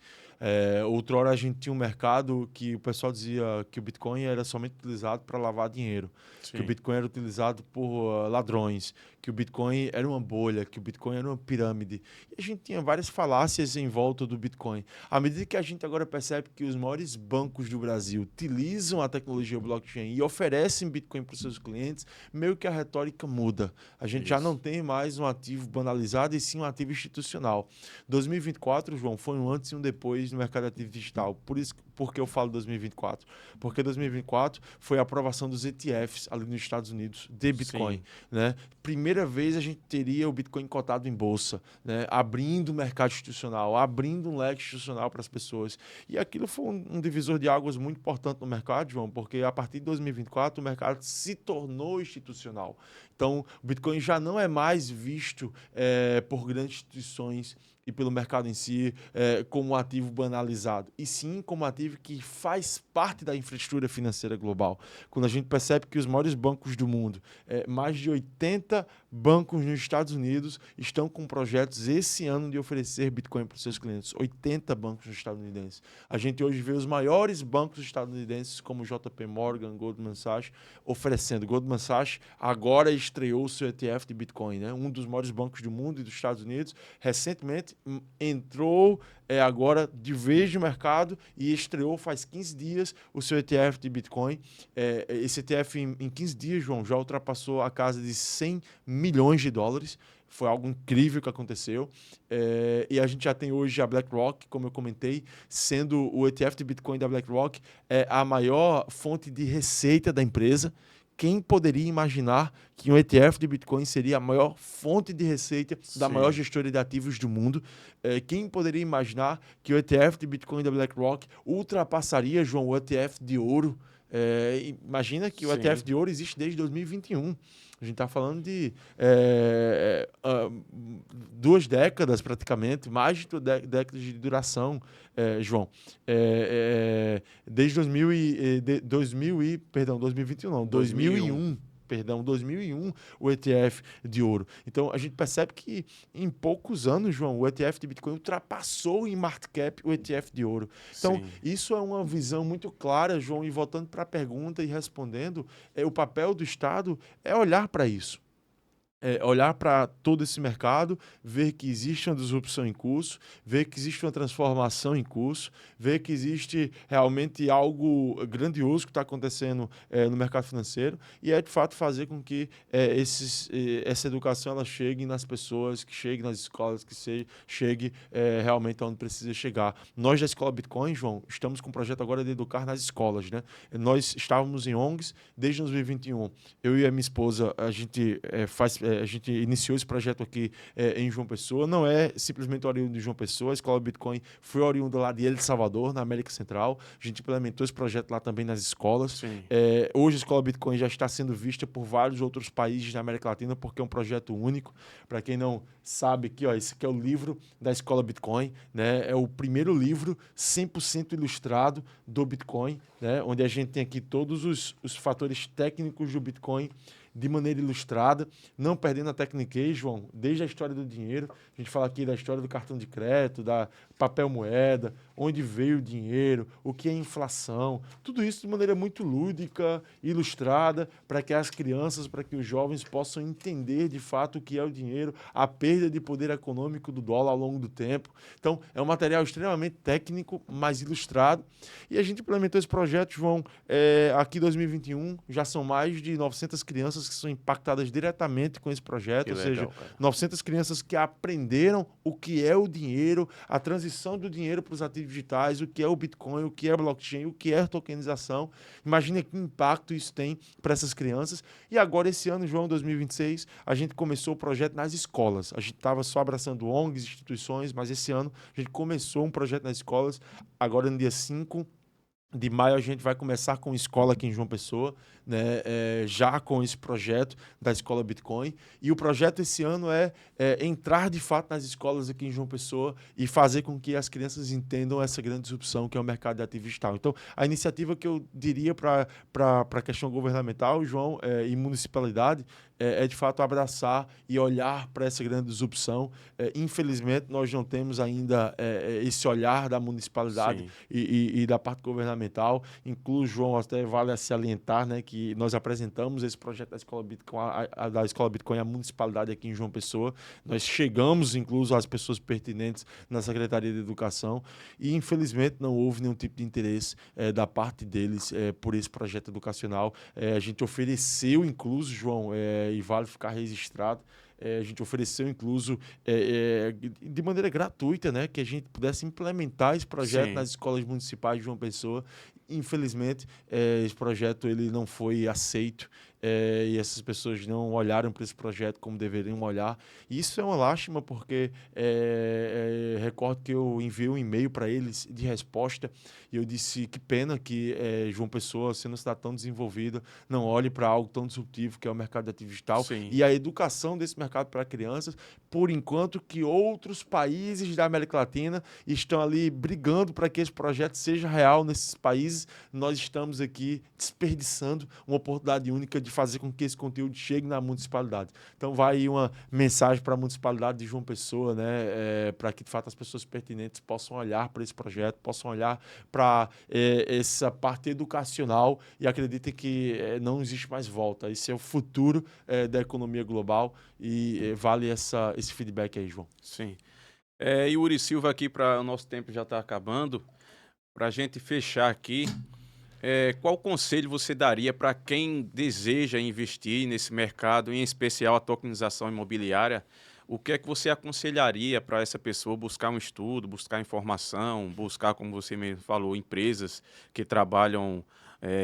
Outrora a gente tinha um mercado que o pessoal dizia que o Bitcoin era somente utilizado para lavar dinheiro, que o sim, Bitcoin era utilizado por ladrões, que o Bitcoin era uma bolha, que o Bitcoin era uma pirâmide. E a gente tinha várias falácias em volta do Bitcoin. À medida que a gente agora percebe que os maiores bancos do Brasil utilizam a tecnologia blockchain e oferecem Bitcoin para os seus clientes, meio que a retórica muda. A gente já não isso. tem mais um ativo banalizado e sim um ativo institucional. 2024, João, foi um antes e um depois no mercado ativo digital. Por isso, porque eu falo 2024? Porque 2024 foi a aprovação dos ETFs ali nos Estados Unidos de Bitcoin, Sim, né? Primeira vez a gente teria o Bitcoin cotado em bolsa, né? Abrindo o mercado institucional, abrindo um leque institucional para as pessoas. E aquilo foi um divisor de águas muito importante no mercado, João, porque a partir de 2024 o mercado se tornou institucional. Então, o Bitcoin já não é mais visto por grandes instituições e pelo mercado em si como um ativo banalizado, e sim como um ativo que faz parte da infraestrutura financeira global. Quando a gente percebe que os maiores bancos do mundo, mais de 80 bancos nos Estados Unidos, estão com projetos esse ano de oferecer Bitcoin para os seus clientes. 80 bancos estadunidenses. A gente hoje vê os maiores bancos estadunidenses, como JP Morgan, Goldman Sachs, oferecendo. Goldman Sachs agora estreou o seu ETF de Bitcoin, né? Um dos maiores bancos do mundo e dos Estados Unidos, recentemente entrou agora de vez no mercado e estreou faz 15 dias o seu ETF de Bitcoin. Esse ETF em 15 dias, João, já ultrapassou a casa de 100 milhões de dólares. Foi algo incrível que aconteceu. E a gente já tem hoje a BlackRock, como eu comentei, sendo o ETF de Bitcoin da BlackRock a maior fonte de receita da empresa. Quem poderia imaginar que um ETF de Bitcoin seria a maior fonte de receita da maior sim, gestora de ativos do mundo? Quem poderia imaginar que o ETF de Bitcoin da BlackRock ultrapassaria, João, o ETF de ouro? Imagina que o ETF sim. de ouro existe desde 2021. A gente está falando de 2 décadas praticamente, mais de décadas de duração, João. Desde 2021 não, 2001. 2001. Perdão, 2001, o ETF de ouro. Então, a gente percebe que em poucos anos, João, o ETF de Bitcoin ultrapassou em market cap o ETF de ouro. Então, Sim. isso é uma visão muito clara, João, e voltando para a pergunta e respondendo, o papel do Estado é olhar para isso. Olhar para todo esse mercado, ver que existe uma disrupção em curso, ver que existe uma transformação em curso, ver que existe realmente algo grandioso que está acontecendo no mercado financeiro e de fato fazer com que essa educação ela chegue nas pessoas, que chegue nas escolas, que chegue realmente onde precisa chegar. Nós da Escola Bitcoin, João, estamos com um projeto agora de educar nas escolas, né? Nós estávamos em ONGs desde 2021. Eu e a minha esposa, a gente iniciou esse projeto aqui em João Pessoa. Não é simplesmente oriundo de João Pessoa. A Escola Bitcoin foi oriunda lá de El Salvador, na América Central. A gente implementou esse projeto lá também nas escolas. Sim, Hoje a Escola Bitcoin já está sendo vista por vários outros países da América Latina porque é um projeto único. Para quem não sabe, aqui, ó, esse aqui é o livro da Escola Bitcoin, né? É o primeiro livro 100% ilustrado do Bitcoin, né? Onde a gente tem aqui todos os fatores técnicos do Bitcoin de maneira ilustrada, não perdendo a técnica, João, desde a história do dinheiro. A gente fala aqui da história do cartão de crédito, da papel moeda, onde veio o dinheiro, o que é inflação, tudo isso de maneira muito lúdica, ilustrada, para que as crianças, para que os jovens possam entender de fato o que é o dinheiro, a perda de poder econômico do dólar ao longo do tempo. Então, é um material extremamente técnico, mas ilustrado. E a gente implementou esse projeto, João, aqui em 2021, já são mais de 900 crianças crianças que são impactadas diretamente com esse projeto, Que ou legal, seja, cara. 900 crianças que aprenderam o que é o dinheiro, a transição do dinheiro para os ativos digitais, o que é o Bitcoin, o que é blockchain, o que é tokenização. Imagina que impacto isso tem para essas crianças. E agora, esse ano, João, 2026, a gente começou o projeto nas escolas. A gente estava só abraçando ONGs, instituições, mas esse ano a gente começou um projeto nas escolas. Agora, no dia 5 de maio, a gente vai começar com escola aqui em João Pessoa, né, já com esse projeto da Escola Bitcoin. E o projeto esse ano é entrar de fato nas escolas aqui em João Pessoa e fazer com que as crianças entendam essa grande disrupção que é o mercado de ativo digital. Então, a iniciativa que eu diria para a questão governamental, João, e municipalidade, de fato abraçar e olhar para essa grande disrupção. Infelizmente, nós não temos ainda esse olhar da municipalidade Sim. e da parte governamental. Inclusive, João, até vale a salientar, né, que nós apresentamos esse projeto da Escola Bitcoin, da Escola Bitcoin à municipalidade aqui em João Pessoa. Nós chegamos, incluso, às pessoas pertinentes na Secretaria de Educação e, infelizmente, não houve nenhum tipo de interesse da parte deles por esse projeto educacional. A gente ofereceu, incluso, João, e vale ficar registrado, a gente ofereceu, incluso, de maneira gratuita, né, que a gente pudesse implementar esse projeto Sim. nas escolas municipais de João Pessoa. Infelizmente, esse projeto ele não foi aceito e essas pessoas não olharam para esse projeto como deveriam olhar. E isso é uma lástima, porque recordo que eu enviei um e-mail para eles de resposta e eu disse que pena que João Pessoa, sendo uma cidade tão desenvolvida, não olhe para algo tão disruptivo que é o mercado de ativo digital Sim. e a educação desse mercado para crianças, por enquanto que outros países da América Latina estão ali brigando para que esse projeto seja real nesses países. Nós estamos aqui desperdiçando uma oportunidade única de fazer com que esse conteúdo chegue na municipalidade. Então vai aí uma mensagem para a municipalidade de João Pessoa, né, para que de fato as pessoas pertinentes possam olhar para esse projeto, possam olhar para essa parte educacional e acreditem que não existe mais volta. Esse é o futuro da economia global e vale esse feedback aí, João. Sim. Yuri Silva aqui, para o nosso tempo já está acabando. Para a gente fechar aqui, qual conselho você daria para quem deseja investir nesse mercado, em especial a tokenização imobiliária? O que é que você aconselharia para essa pessoa buscar um estudo, buscar informação, buscar, como você mesmo falou, empresas que trabalham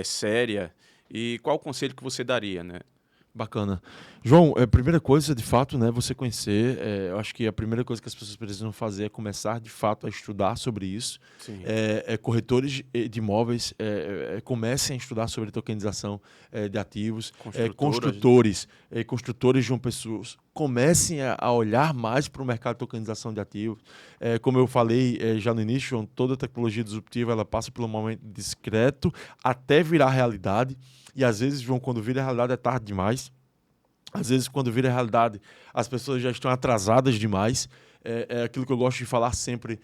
séria? E qual o conselho que você daria, né? Bacana. João, primeira coisa, de fato, né, você conhecer, eu acho que a primeira coisa que as pessoas precisam fazer é começar, de fato, a estudar sobre isso. Sim. Corretores de imóveis comecem a estudar sobre tokenização de ativos. Construtoras. Construtores de João Pessoa comecem a olhar mais para o mercado de tokenização de ativos. Como eu falei já no início, João, toda tecnologia disruptiva ela passa por um momento discreto até virar realidade. E às vezes, João, quando vira realidade é tarde demais. Às vezes, quando vira realidade, as pessoas já estão atrasadas demais. É aquilo que eu gosto de falar sempre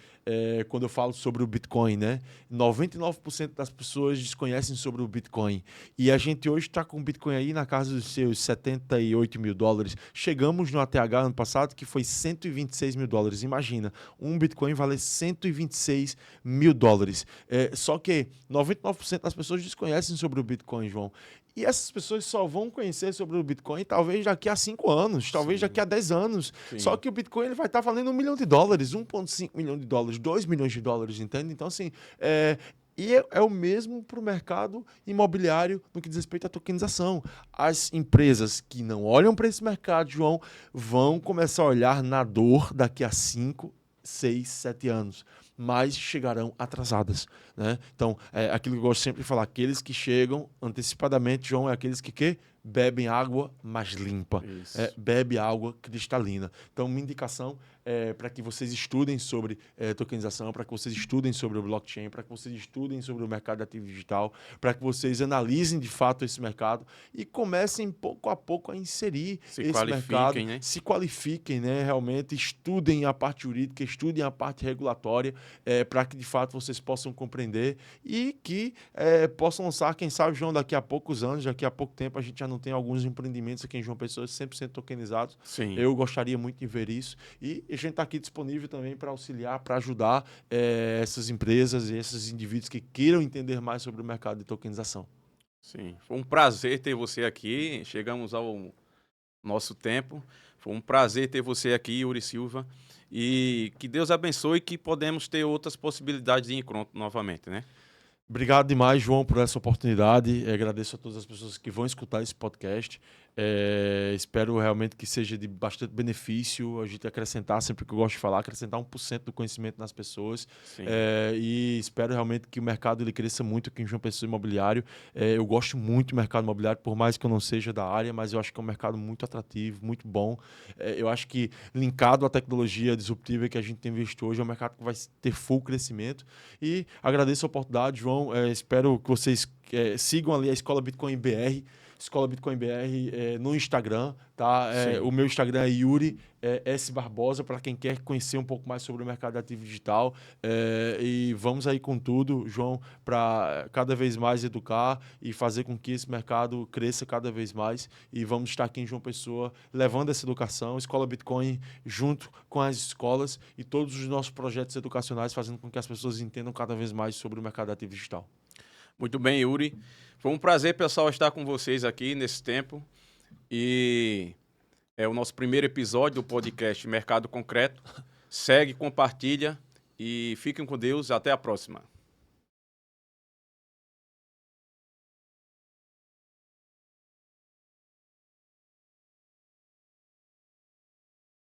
quando eu falo sobre o Bitcoin, né? 99% das pessoas desconhecem sobre o Bitcoin. E a gente hoje está com o Bitcoin aí na casa dos seus 78 mil dólares. Chegamos no ATH ano passado que foi 126 mil dólares. Imagina, um Bitcoin vale 126 mil dólares. Só que 99% das pessoas desconhecem sobre o Bitcoin, João. E essas pessoas só vão conhecer sobre o Bitcoin talvez daqui a 5 anos, talvez Sim. daqui a 10 anos. Sim. Só que o Bitcoin ele vai estar valendo $1 milhão, 1,5 milhão de dólares, 2 milhões de dólares, entende? Então, assim, é o mesmo para o mercado imobiliário no que diz respeito à tokenização. As empresas que não olham para esse mercado, João, vão começar a olhar na dor daqui a 5, 6, 7 anos. Mas chegarão atrasadas, né? Então, aquilo que eu gosto sempre de falar, aqueles que chegam antecipadamente, João, é aqueles que bebem água mais limpa, bebe água cristalina. Então, minha indicação para que vocês estudem sobre tokenização, para que vocês estudem sobre o blockchain, para que vocês estudem sobre o mercado de ativo digital, para que vocês analisem de fato esse mercado e comecem pouco a pouco a inserir esse mercado, né? se qualifiquem, né? Realmente estudem a parte jurídica, estudem a parte regulatória, para que de fato vocês possam compreender e que possam lançar, quem sabe, João, daqui a poucos anos, daqui a pouco tempo, a gente já não tem alguns empreendimentos aqui em João Pessoa 100% tokenizados. Sim. Eu gostaria muito de ver isso e a gente está aqui disponível também para auxiliar, para ajudar essas empresas e esses indivíduos que queiram entender mais sobre o mercado de tokenização. Sim, foi um prazer ter você aqui. Chegamos ao nosso tempo. Foi um prazer ter você aqui, Yuri Silva. E que Deus abençoe e que podemos ter outras possibilidades de encontro novamente, né? Obrigado demais, João, por essa oportunidade. Agradeço a todas as pessoas que vão escutar esse podcast. Espero realmente que seja de bastante benefício a gente acrescentar, sempre que eu gosto de falar, acrescentar 1% do conhecimento nas pessoas. Sim. E espero realmente que o mercado ele cresça muito aqui em João Pessoa Imobiliário. Eu gosto muito do mercado imobiliário, por mais que eu não seja da área, mas eu acho que é um mercado muito atrativo, muito bom. Eu acho que linkado à tecnologia disruptiva que a gente tem visto hoje, é um mercado que vai ter full crescimento. E agradeço a oportunidade, João. Espero que vocês sigam ali a Escola Bitcoin BR, Escola Bitcoin BR no Instagram, tá? O Sim. meu Instagram é Yuri S. Barbosa, para quem quer conhecer um pouco mais sobre o mercado de ativo digital. E vamos aí com tudo, João, para cada vez mais educar e fazer com que esse mercado cresça cada vez mais. E vamos estar aqui em João Pessoa levando essa educação, Escola Bitcoin, junto com as escolas e todos os nossos projetos educacionais, fazendo com que as pessoas entendam cada vez mais sobre o mercado de ativo digital. Muito bem, Yuri. Foi um prazer, pessoal, estar com vocês aqui nesse tempo. E é o nosso primeiro episódio do podcast Mercado Concreto. Segue, compartilha e fiquem com Deus. Até a próxima.